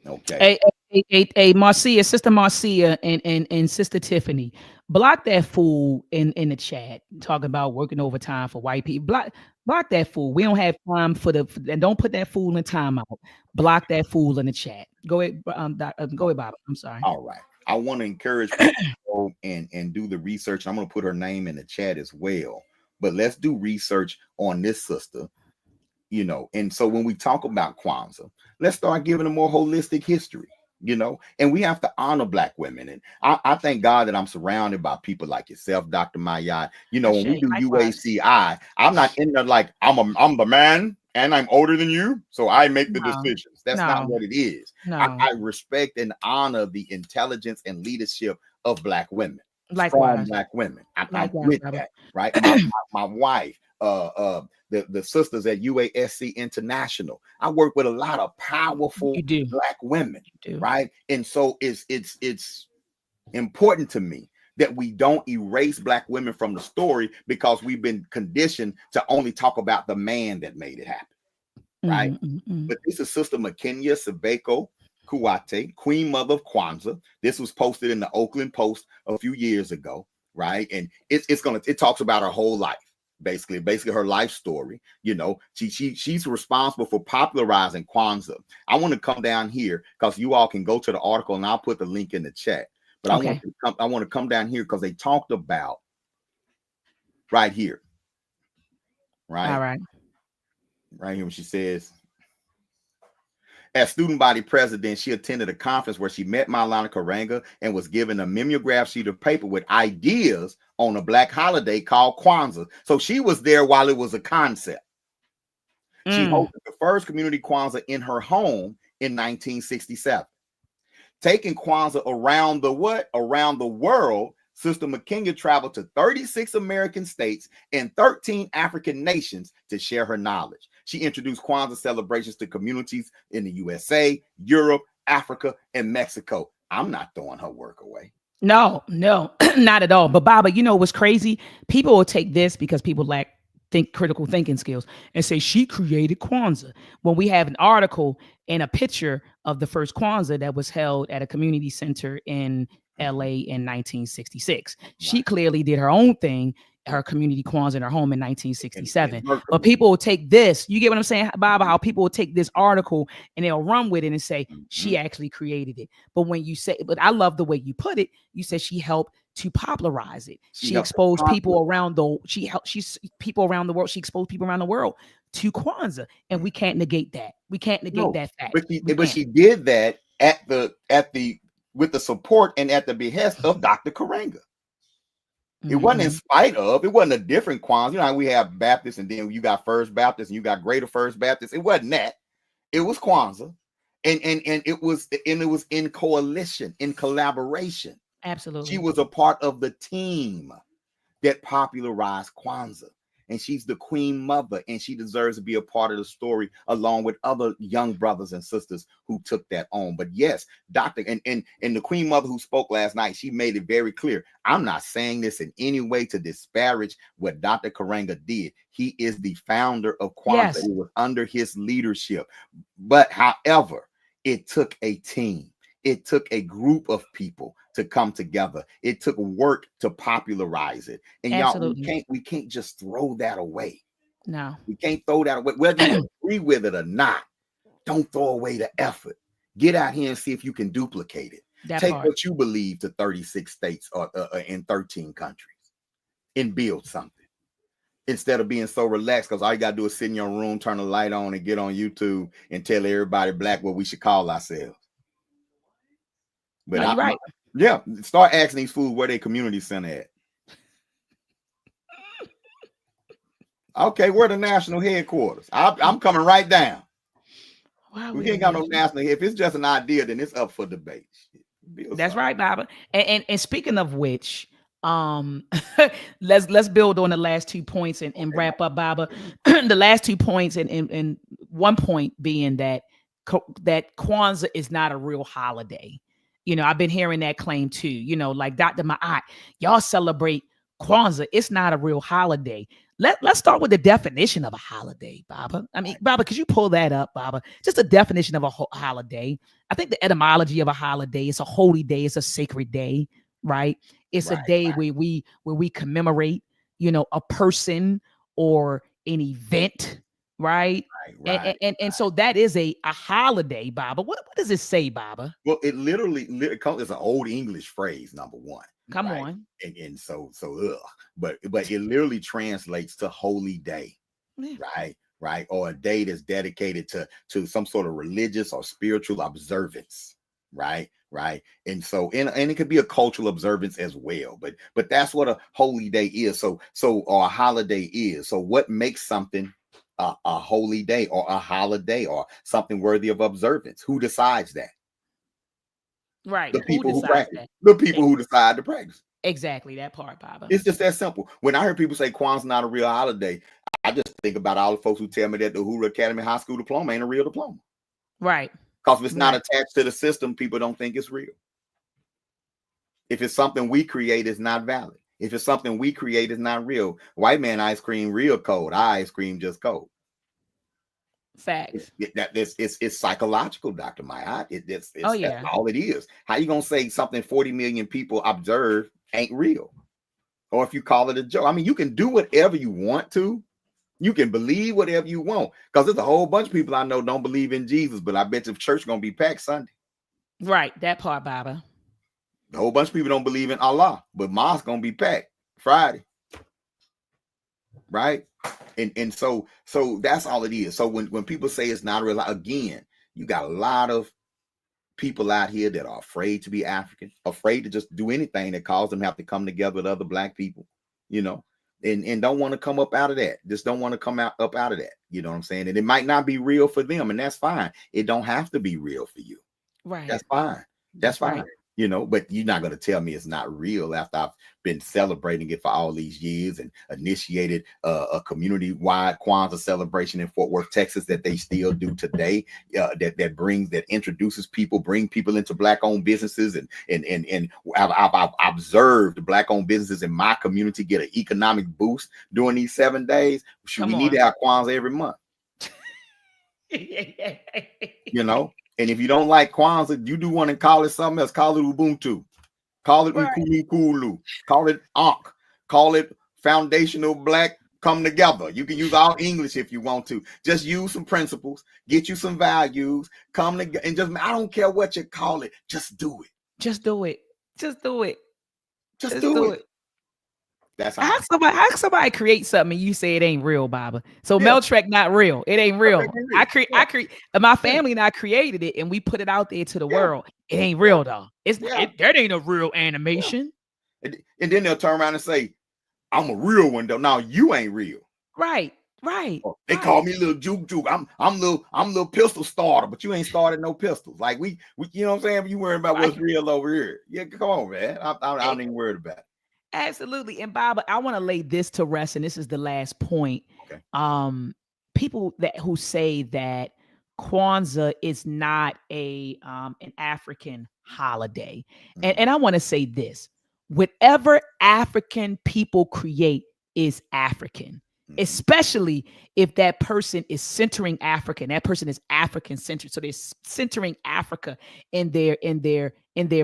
Okay.
Hey, Marcia, Sister Marcia, and Sister Tiffany, block that fool in the chat talking about working overtime for white people. Block that fool. We don't have time and don't put that fool in timeout. Block that fool in the chat. Go ahead, go ahead, Bob. I'm sorry.
All right. I want to encourage people to go and do the research. I'm going to put her name in the chat as well. But let's do research on this sister, you know. And so when we talk about Kwanzaa, let's start giving a more holistic history, you know, and we have to honor Black women. And I thank God that I'm surrounded by people like yourself, Dr. Mayad. You know, when we do UACI, I'm not in there like I'm the man and I'm older than you, so I make the decisions. That's not what it is. I respect and honor the intelligence and leadership of Black women. Strong Black women. I'm with that, right? My wife, the sisters at UASC International. I work with a lot of powerful Black women, right? And so it's important to me that we don't erase Black women from the story because we've been conditioned to only talk about the man that made it happen, right? But this is Sister McKenya Sebeko Kuwate, Queen Mother of Kwanzaa. This was posted in the Oakland Post a few years ago, right? And it talks about her whole life. Basically her life story. You know, she's responsible for popularizing Kwanzaa. I want to come down here because you all can go to the article and I'll put the link in the chat. But I want to come down here because they talked about right here. Right.
All right.
Right here when she says, as student body president, she attended a conference where she met Maulana Karenga and was given a mimeograph sheet of paper with ideas on a Black holiday called Kwanzaa. So she was there while it was a concept. She hosted the first community Kwanzaa in her home in 1967. Taking Kwanzaa around the world, Sister McKenya traveled to 36 American states and 13 African nations to share her knowledge. She introduced Kwanzaa celebrations to communities in the USA, Europe, Africa, and Mexico. I'm not throwing her work away.
No, not at all. But Baba, you know what's crazy? People will take this because people lack critical thinking skills and say she created Kwanzaa. When we have an article and a picture of the first Kwanzaa that was held at a community center in LA in 1966. She clearly did her own thing, her community Kwanzaa in her home in 1967. But people will take this, you get what I'm saying, Bob, how people will take this article and they'll run with it and say she actually created it. But when you say, but I love the way you put it, you said she helped to popularize it. She exposed people around the world. She exposed people around the world to Kwanzaa. And we can't negate that. We can't negate that fact.
But she did that with the support and at the behest of Dr. Karenga. It wasn't in spite of, it wasn't a different Kwanzaa. You know how we have Baptists and then you got First Baptist and you got Greater First Baptist. It wasn't that. It was Kwanzaa. And it was in coalition, in collaboration.
Absolutely.
She was a part of the team that popularized Kwanzaa. And she's the Queen Mother, and she deserves to be a part of the story along with other young brothers and sisters who took that on. But yes, Dr. and the Queen Mother who spoke last night, she made it very clear. I'm not saying this in any way to disparage what Dr. Karenga did. He is the founder of Kwanzaa. Yes. It was under his leadership. But however, it took a team. It took a group of people to come together. It took work to popularize it. And
Absolutely.
y'all, we can't just throw that away.
No.
We can't throw that away. Whether you agree with it or not, don't throw away the effort. Get out here and see if you can duplicate it. Take what you believe to 36 states or in 13 countries and build something. Instead of being so relaxed, because all you got to do is sit in your room, turn the light on, and get on YouTube and tell everybody Black what we should call ourselves. But
right.
Yeah, start asking these fools where their community center at. Okay, where the national headquarters? I'm coming right down. We ain't got no national. If it's just an idea, then it's up for debate.
That's right, Baba. And speaking of which, let's build on the last 2 points and wrap up, Baba. The last 2 points and 1 point being that Kwanzaa is not a real holiday. I've been hearing that claim too. Like Dr. Ma'at, y'all celebrate Kwanzaa. It's not a real holiday. Let's start with the definition of a holiday, Baba. I mean, Baba, could you pull that up, Baba? Just a definition of a holiday. I think the etymology of a holiday is a holy day. It's a sacred day, right? It's a day where we commemorate, a person or an event, right? And so that is a holiday, Baba. What does it say, Baba?
Well, it literally it's an old English phrase, number one.
Come on.
And so but it literally translates to holy day, right? Or a day that's dedicated to some sort of religious or spiritual observance, right? And so and it could be a cultural observance as well, but that's what a holy day is. So or a holiday is. So what makes something a holy day or a holiday or something worthy of observance? Who decides that?
Right.
The people who practice. The people who decide to practice.
Exactly, that part, Baba.
It's just that simple. When I hear people say Kwanzaa not a real holiday, I just think about all the folks who tell me that the Uhuru Academy High School diploma ain't a real diploma.
Right.
Because if it's not attached to the system, people don't think it's real. If it's something we create, it's not valid. If it's something we create, it's not real. White man ice cream real cold. Our ice cream just cold.
Facts.
It's psychological, Dr. Maya. That's all it is. How you gonna say something 40 million people observe ain't real? Or if you call it a joke, I mean, you can do whatever you want to. You can believe whatever you want, because there's a whole bunch of people I know don't believe in Jesus, but I bet the church gonna be packed Sunday.
Right, that part, Baba.
A whole bunch of people don't believe in Allah, but mosque gonna be packed Friday. Right? And so that's all it is. So when people say it's not real, again, you got a lot of people out here that are afraid to be African, afraid to just do anything that causes them to have to come together with other Black people, and don't want to come up out of that. Just don't want to come up out of that. You know what I'm saying? And it might not be real for them, and that's fine. It don't have to be real for you.
Right.
That's fine. That's fine. Right. But you're not going to tell me it's not real after I've been celebrating it for all these years and initiated a community-wide Kwanzaa celebration in Fort Worth, Texas, that they still do today. That introduces people, bring people into Black-owned businesses, and I've observed Black-owned businesses in my community get an economic boost during these 7 days. We need to have Kwanzaa every month. And if you don't like Kwanzaa, you do want to call it something else. Call it Ubuntu. Call it Nkulu. Call it Ankh. Call it Foundational Black Come Together. You can use all English if you want to. Just use some principles. Get you some values. Come together and just, I don't care what you call it. Just do it.
Just do it. Just do it.
Just do it. That's
how somebody create something and you say it ain't real, Baba. So MELTREK not real. It ain't real. I create my family and I created it and we put it out there to the world. It ain't real though. That ain't a real animation.
And then they'll turn around and say, I'm a real one though. Now you ain't real.
Right.
They call me little juke. I'm little pistol starter, but you ain't started no pistols. Like we you know what I'm saying? You worrying about what's real over here. Yeah, come on, man. I don't even worry about it.
Absolutely. And Baba, I want to lay this to rest, and this is the last point.
Okay.
People who say that Kwanzaa is not an African holiday. And I want to say this: whatever African people create is African, especially if that person is centering Africa, and that person is African centered. So they're centering Africa in their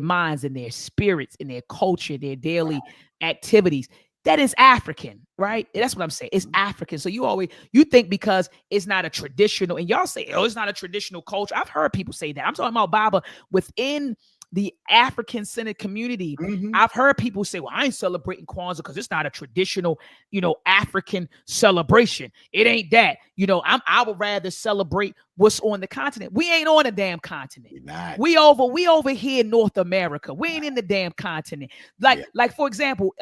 minds, in their spirits, in their culture, their daily activities. That is African, right? That's what I'm saying. It's African. So you think because it's not a traditional, and y'all say, oh, it's not a traditional culture. I've heard people say that. I'm talking about, Baba, within the African-centered community. I've heard people say, well, I ain't celebrating Kwanzaa because it's not a traditional, African celebration. It ain't that. I would rather celebrate what's on the continent. We ain't on a damn continent. We over here in North America. We ain't in the damn continent. Like for example,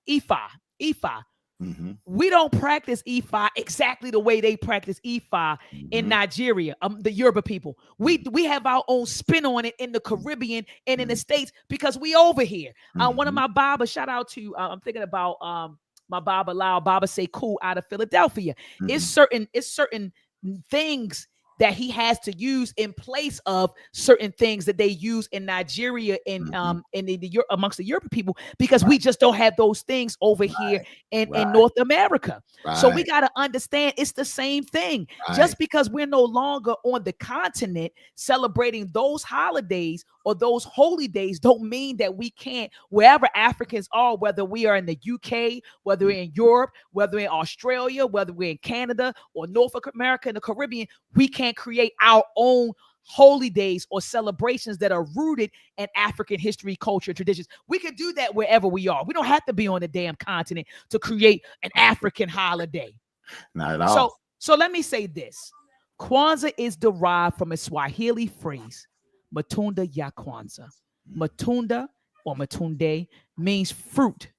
Ifa. We don't practice Ifa exactly the way they practice Ifa in Nigeria, the Yoruba people. We have our own spin on it in the Caribbean and in the States because we over here. One of my Baba, shout out to, I'm thinking about my Baba Lao, Baba Sekou out of Philadelphia. It's certain things that he has to use in place of certain things that they use in Nigeria and amongst the European people, because we just don't have those things over here in North America. So we got to understand it's the same thing. Just because we're no longer on the continent celebrating those holidays or those holy days don't mean that we can't, wherever Africans are, whether we are in the UK, whether we're in Europe, whether we're in Australia, whether we're in Canada or North America and the Caribbean, we can't create our own holy days or celebrations that are rooted in African history, culture, traditions. We can do that wherever we are. We don't have to be on the damn continent to create an African holiday.
Not at all.
So let me say this. Kwanzaa is derived from a Swahili phrase, Matunda ya Kwanzaa. Matunda or Matunde means fruit.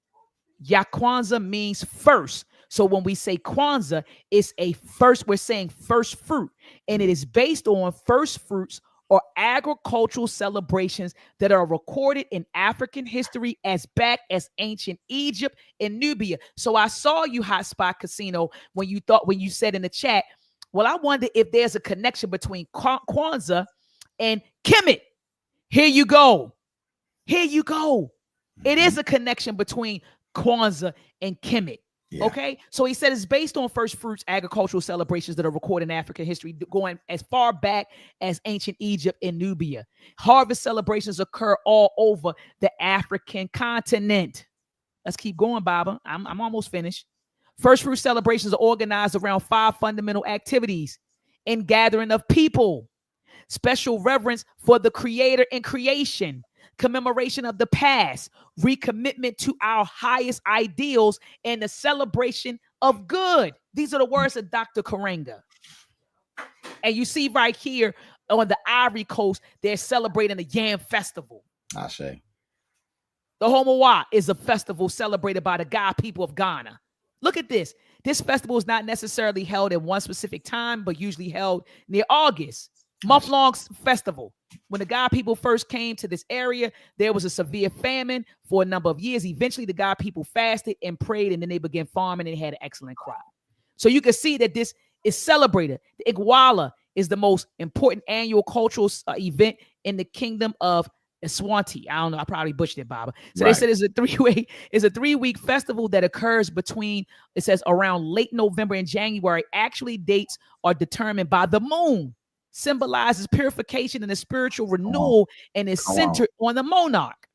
Ya Kwanzaa means first. So when we say Kwanzaa, it's a first, we're saying first fruit. And it is based on first fruits or agricultural celebrations that are recorded in African history as back as ancient Egypt and Nubia. So I saw you, Hotspot Casino, when you said in the chat, well, I wonder if there's a connection between Kwanzaa and Kemet. Here you go. Here you go. It is a connection between Kwanzaa and Kemet. Yeah. Okay, so he said it's based on first fruits agricultural celebrations that are recorded in African history going as far back as ancient Egypt and Nubia. Harvest celebrations occur all over the African continent. Let's keep going, Baba. I'm almost finished. First fruit celebrations are organized around 5 fundamental activities: in gathering of people, special reverence for the creator and creation, commemoration of the past, recommitment to our highest ideals, and the celebration of good. These are the words of Dr. Karenga. And you see right here on the Ivory Coast, they're celebrating the Yam Festival.
I say.
The Homowa is a festival celebrated by the Ga people of Ghana. Look at this. This festival is not necessarily held at one specific time, but usually held near August. Month-long festival. When the Ga people first came to this area, there was a severe famine for a number of years. Eventually, the Ga people fasted and prayed, and then they began farming and had an excellent crop. So you can see that this is celebrated. The Igwala is the most important annual cultural event in the kingdom of Eswanti. I don't know. I probably butchered it, Baba. So They said it's a 3-week festival that occurs between, it says, around late November and January. Actually, dates are determined by the moon. Symbolizes purification and the spiritual renewal, and is centered on the monarch.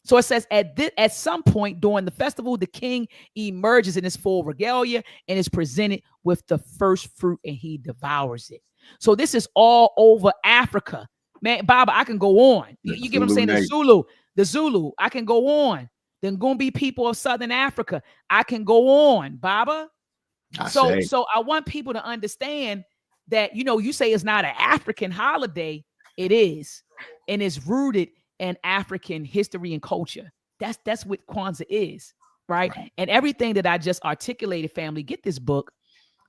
So it says at some point during the festival, the king emerges in his full regalia and is presented with the first fruit, and he devours it. So this is all over Africa. Man, Baba, I can go on. You get what I'm saying? The Zulu, I can go on. The Ngumbi people of Southern Africa, I can go on, Baba. So I want people to understand that, you say it's not an African holiday. It is, and it's rooted in African history and culture. That's what Kwanzaa is, right? And everything that I just articulated, family, get this book.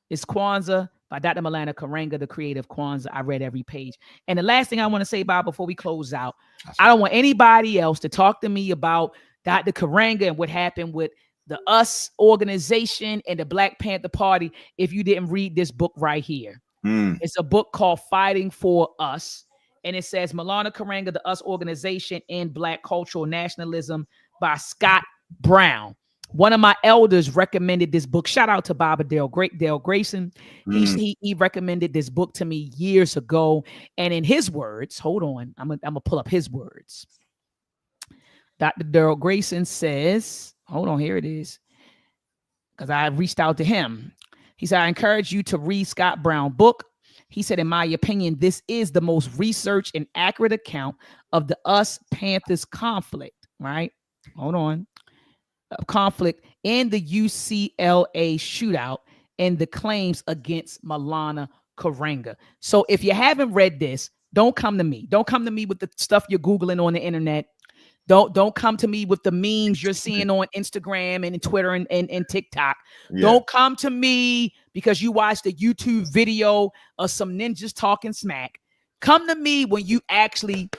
It's Kwanzaa by Dr. Malana Karenga, the creator of Kwanzaa. I read every page. And the last thing I want to say, Bob, before we close out, I don't want anybody else to talk to me about Dr. Karenga and what happened with the US organization and the Black Panther Party if you didn't read this book right here. It's a book called Fighting for Us. And it says Malana Karenga, the US Organization in Black Cultural Nationalism by Scott Brown. One of my elders recommended this book. Shout out to Baba Dale Grayson. He recommended this book to me years ago. And in his words, hold on, I'm gonna pull up his words. Dr. Daryl Grayson says, hold on, here it is, because I reached out to him. He said, I encourage you to read Scott Brown's book. He said, in my opinion, this is the most researched and accurate account of the US Panthers conflict, right? Hold on. Conflict in the UCLA shootout and the claims against Malana Karenga. So if you haven't read this, don't come to me. Don't come to me with the stuff you're Googling on the internet. Don't come to me with the memes you're seeing on Instagram and Twitter and TikTok. Don't come to me because you watched a YouTube video of some ninjas talking smack. Come to me when you actually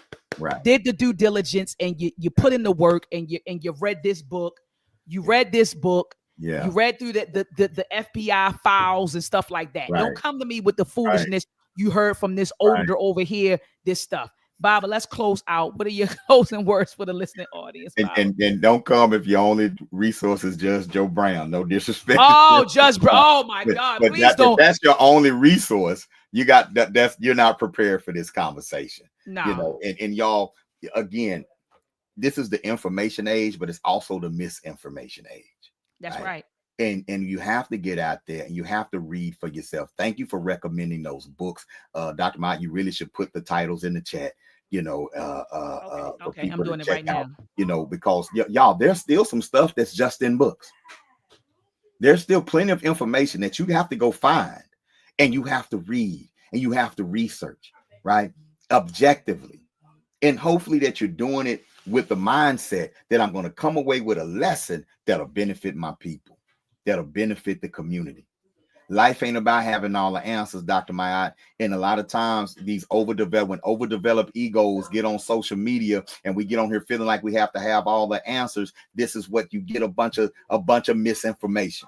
did the due diligence and you put in the work and you read this book. You read this book.
Yeah.
You read through the FBI files and stuff like that. Don't come to me with the foolishness you heard from this older over here, this stuff. Baba, let's close out. What are your closing words for the listening audience?
And don't come if your only resource is Judge Joe Brown. No disrespect.
Oh, Judge Brown. Oh my God.
But
Please don't.
If that's your only resource, you got that. You're not prepared for this conversation.
No.
You know, and y'all, again, this is the information age, but it's also the misinformation age.
That's right.
And you have to get out there and you have to read for yourself. Thank you for recommending those books. Dr. Mott, you really should put the titles in the chat, you know,
okay, I'm doing it right now.
You know, because y'all, there's still some stuff that's just in books. There's still plenty of information that you have to go find and you have to read and you have to research, right? Objectively. And hopefully that you're doing it with the mindset that I'm going to come away with a lesson that'll benefit my people, that'll benefit the community. Life ain't about having all the answers, Dr. Mayat. And a lot of times these overdeveloped egos get on social media and we get on here feeling like we have to have all the answers. This is what you get, a bunch of misinformation.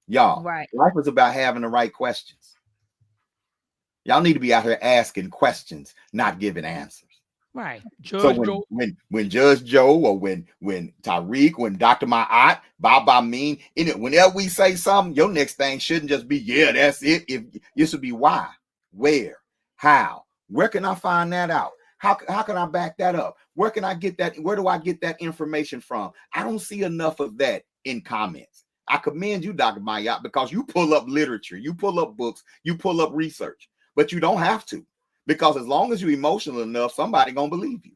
Y'all, life is about having the right questions. Y'all need to be out here asking questions, not giving answers.
Right.
So when Judge Joe or when Tariq, when Dr. Ma'at, Baba Amin, whenever we say something, your next thing shouldn't just be, yeah, that's it. It should be why, where, how, where can I find that out? How can I back that up? Where can I get that? Where do I get that information from? I don't see enough of that in comments. I commend you, Dr. Ma'at, because you pull up literature, you pull up books, you pull up research, but you don't have to. Because as long as you're emotional enough, somebody gonna believe you.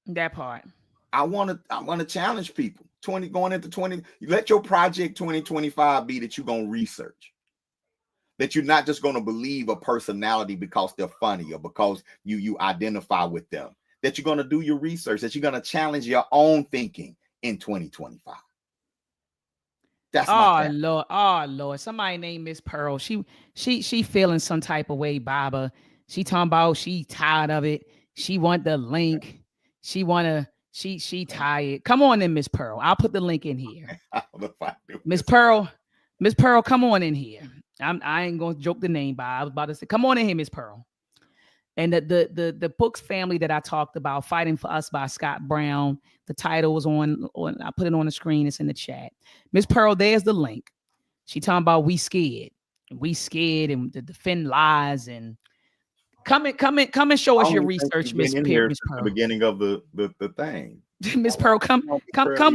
That part.
I want to challenge people. Going into 20. Let your project 2025 be that you're gonna research. That you're not just gonna believe a personality because they're funny or because you identify with them. That you're gonna do your research. That you're gonna challenge your own thinking in 2025. That's
Lord. Somebody named Miss Pearl. She feeling some type of way, Baba. She talking about she tired of it. She want the link. She tired. Come on in, Miss Pearl. I'll put the link in here. Miss Pearl, come on in here. I ain't gonna joke the name, Bob. I was about to say, come on in here, Miss Pearl. And the books family that I talked about, Fighting for Us by Scott Brown. The title was on I put it on the screen. It's in the chat. Miss Pearl, there's the link. She talking about we scared and to defend lies and come and show us your research, Miss Pearl.
The beginning of the thing.
Miss Pearl, come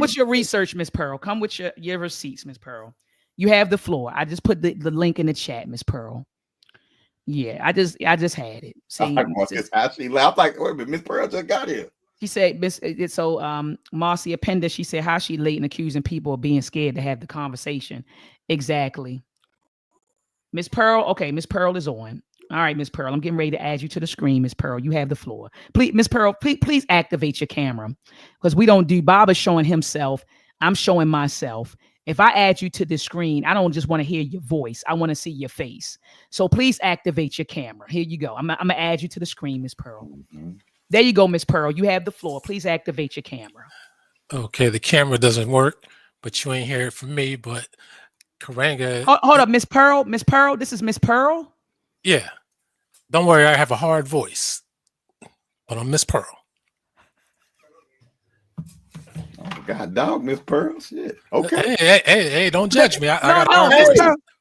with your research, Miss Pearl. Come with your receipts, Miss Pearl. You have the floor. I just put the link in the chat, Miss Pearl. Yeah, I just had it.
I'm like, wait a minute, Miss Pearl just got here.
She said, Marcia Pender, she said, how she late and accusing people of being scared to have the conversation. Exactly. Miss Pearl, okay, Miss Pearl is on. All right, Miss Pearl, I'm getting ready to add you to the screen, Miss Pearl. You have the floor. Please, Miss Pearl, please activate your camera because we don't do, Bob is showing himself. I'm showing myself. If I add you to the screen, I don't just want to hear your voice. I want to see your face. So please activate your camera. Here you go. I'm going to add you to the screen, Miss Pearl. Mm-hmm. There you go, Miss Pearl. You have the floor. Please activate your camera.
Okay, the camera doesn't work, but you ain't hear it from me, but Karenga.
Hold up, Miss Pearl. Miss Pearl, this is Miss Pearl?
Yeah. Don't worry, I have a hard voice, but I'm Miss Pearl.
Oh, God, dog, Miss Pearl. Shit. Okay.
Hey, don't judge me.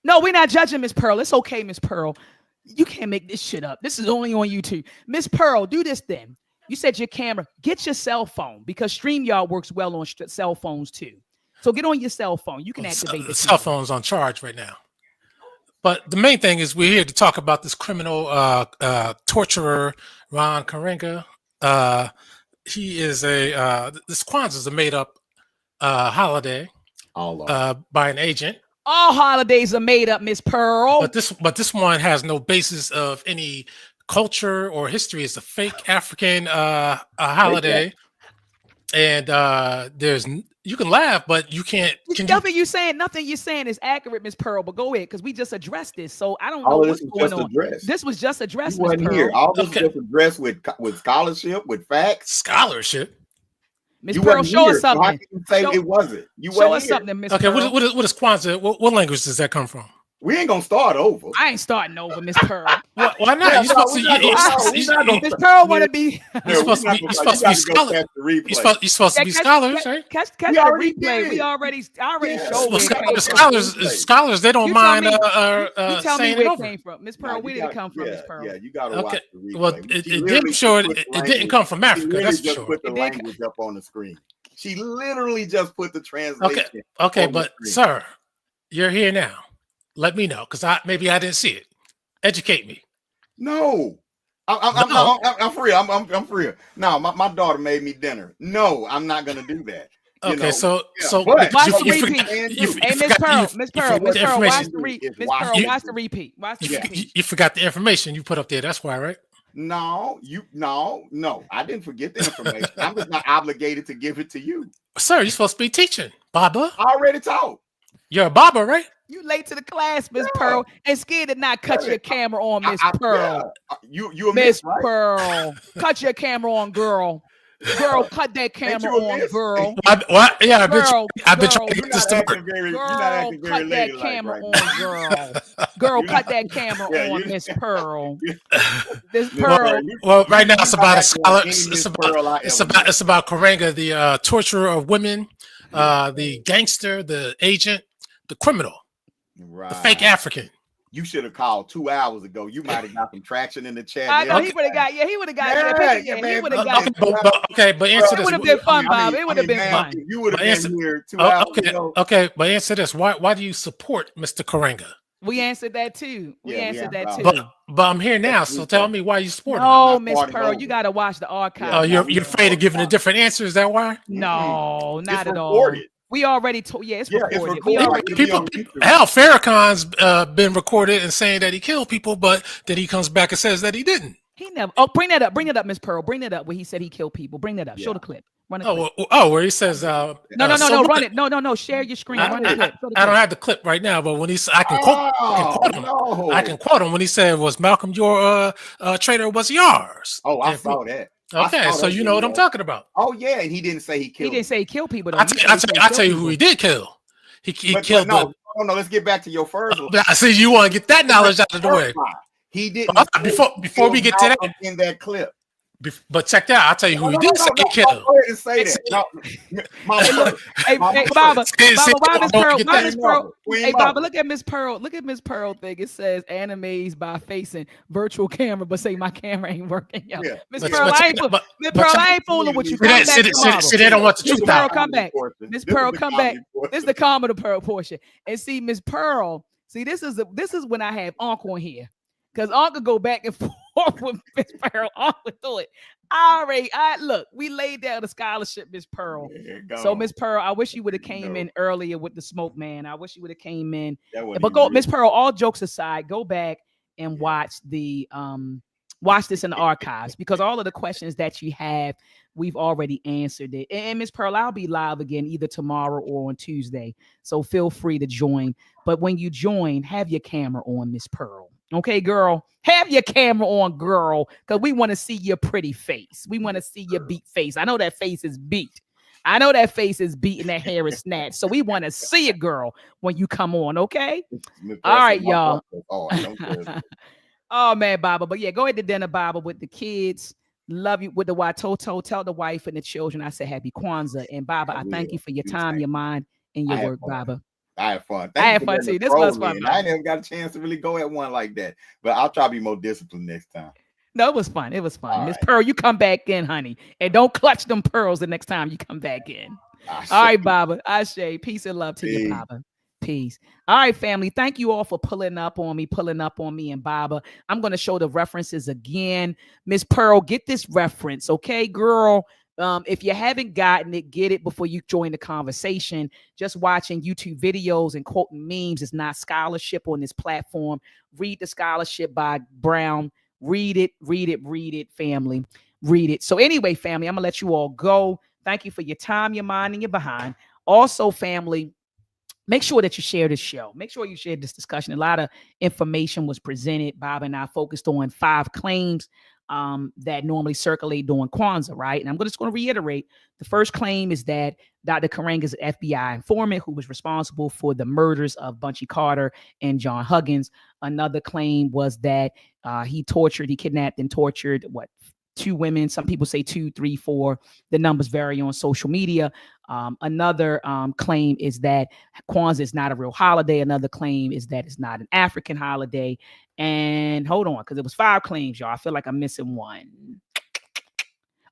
No, we're not judging Miss Pearl. It's okay, Miss Pearl. You can't make this shit up. This is only on YouTube. Miss Pearl, do this then. You said your camera. Get your cell phone because StreamYard works well on cell phones too. So get on your cell phone. You can activate the
cell phone's on charge right now. But the main thing is we're here to talk about this criminal torturer, Ron Karenga. He is this Kwanzaa is a made-up holiday by an agent.
All holidays are made up, Miss Pearl.
But this one has no basis of any culture or history is a fake African holiday, and you can laugh, but you can't.
Nothing you're saying is accurate, Miss Pearl. But go ahead, because we just addressed this, so I don't know
All of
what's
this was
going
just
on.
addressed.
This was just addressed,
You
Miss
wasn't
Pearl.
here. All this was just addressed with scholarship, with facts.
Scholarship.
Miss Pearl, show us something.
So how can you say it wasn't? You
show
wasn't
us
here.
something, Miss
Okay,
Pearl.
what is Kwanzaa? What language does that come from?
We ain't gonna start over.
I ain't starting over, Miss Pearl.
Why not?
Miss Pearl want to be.
You're supposed to be scholars. You're supposed to be scholars, right?
Catch the replay. I already showed.
Scholars, they don't mind
tell me
saying
where
it
it
over.
came from. Miss Pearl, where did it come from, Miss Pearl?
Yeah, you gotta watch the replay.
Well, it didn't come from Africa. That's for sure.
Put the language up on the screen. She literally just put the translation.
Okay, but sir, you're here now. Let me know, because maybe I didn't see it. Educate me.
No, I'm free. I'm free. No, my daughter made me dinner. No, I'm not gonna do that.
Okay, so
watch the repeat. Hey, Miss Pearl, watch the repeat. Watch the repeat.
You forgot the information you put up there. That's why, right?
No, I didn't forget the information. I'm just not obligated to give it to you.
Sir, you're supposed to be teaching. Baba.
I already taught.
You're a Baba, right?
You late to the class, Miss Pearl, and scared to not cut your camera on, Miss Pearl.
You a
Miss
right?
Pearl. Cut your camera on, girl. Girl, cut that camera on, girl.
Yeah, I've been
trying
to get this to work.
Girl, cut that camera on, girl. Girl, cut that camera on, Miss Pearl. This Pearl.
Well, right now it's about a scholar. It's about Karenga, the torturer of women, the gangster, the agent, the criminal, the fake African.
You should have called 2 hours ago. You might have got some traction in the chat.
I know he would have got. Yeah, he would have got. He would have got.
Okay, but answer this.
It would have been fun, Bob. It would have been fun.
You would have been here 2 hours ago.
Okay, but answer this. Why do you support Mr. Karenga?
We answered that too. We answered that too.
But I'm here now, so tell me why you support him.
Oh, Miss Pearl, you got to watch the archive.
Oh, you're afraid of giving a different answer? Is that why?
No, not at all. We already told. Yeah, it's recorded.
Hell, Farrakhan's been recorded and saying that he killed people, but that he comes back and says that he didn't.
He never. Oh, bring that up. Bring it up, Miss Pearl. Bring it up where he said he killed people. Bring that up. Show the clip. Run the clip.
Where he says.
No. Run it. No. Share your screen. Run the clip.
I don't have the clip right now, but when I can quote him. I can quote him when he said, "Was Malcolm your traitor? Was yours?"
Oh, I saw that.
Okay, so you know what I'm talking about.
Oh yeah, and he didn't say he killed.
He didn't say he killed people.
I tell you who he did kill. He killed.
No, let's get back to your first one.
I see you want to get that knowledge out of the way.
He didn't.
Before we get to that,
in that clip.
But check that out. I'll tell you who he did say he killed.
Go ahead and say that.
Hey, Baba, why Miss Pearl? Hey, Baba, look at Miss Pearl. Look at Miss Pearl thing. It says animes by facing virtual camera, but say my camera ain't working. Miss Pearl, I ain't fooling with you.
See, they don't want the truth out.
Come back. Miss Pearl, come back. This is the calm of the Pearl portion. And see, Miss Pearl. See, this is when I have Uncle in here. Because Uncle go back and forth with Miss Pearl. Uncle do it. Look, we laid down the scholarship, Miss Pearl. So, Miss Pearl, I wish you would have came in earlier with the smoke, man. I wish you would have came in. But go, Miss Pearl, all jokes aside, go back and watch this in the archives, because all of the questions that you have, we've already answered it. And Miss Pearl, I'll be live again either tomorrow or on Tuesday. So feel free to join. But when you join, have your camera on, Miss Pearl. Okay, girl, have your camera on, girl, because we want to see your pretty face. We want to see your beat face. I know that face is beat. And that hair is snatched. So we want to see it, girl, when you come on, okay? All right, y'all. Oh, man, Baba. But yeah, go ahead to dinner, Baba, with the kids. Love you with the Watoto. Tell the wife and the children I said happy Kwanzaa. And Baba, I thank you for your time, your mind, and your work, Baba.
I had fun.
I had fun too. This was fun.
I never got a chance to really go at one like that, but I'll try to be more disciplined next time.
No, it was fun. It was fun. Miss Pearl, you come back in, honey, and don't clutch them pearls the next time you come back in. All right, Baba. Ashe. Peace and love to you, Baba. Peace. All right, family. Thank you all for pulling up on me and Baba. I'm going to show the references again. Miss Pearl, get this reference, okay, girl? If you haven't gotten it, get it before you join the conversation. Just watching YouTube videos and quoting memes is not scholarship on this platform. Read the scholarship by Brown Read it, family. Read it. So anyway, family, I'm gonna let you all go. Thank you for your time, your mind, and your behind. Also, family, make sure that you share this show. Make sure you share this discussion. A lot of information was presented. Bob and I focused on 5 claims that normally circulate during Kwanzaa, right? And I'm just going to reiterate. The first claim is that Dr. Karenga is an FBI informant who was responsible for the murders of Bunchy Carter and John Huggins. Another claim was that he kidnapped and tortured 2 women. Some people say 2, 3, 4. The numbers vary on social media. Another claim is that Kwanzaa is not a real holiday. Another claim is that it's not an African holiday. And hold on, because it was 5 claims, y'all. I feel like I'm missing one.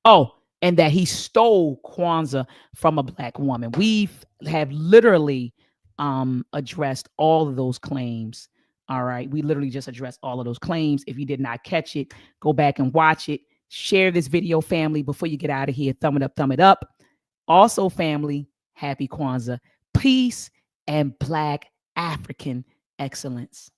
Oh, and that he stole Kwanzaa from a Black woman. We have literally addressed all of those claims. All right. We literally just addressed all of those claims. If you did not catch it, go back and watch it. Share this video, family, before you get out of here. Thumb it up, thumb it up. Also, family, happy Kwanzaa. Peace and Black African excellence.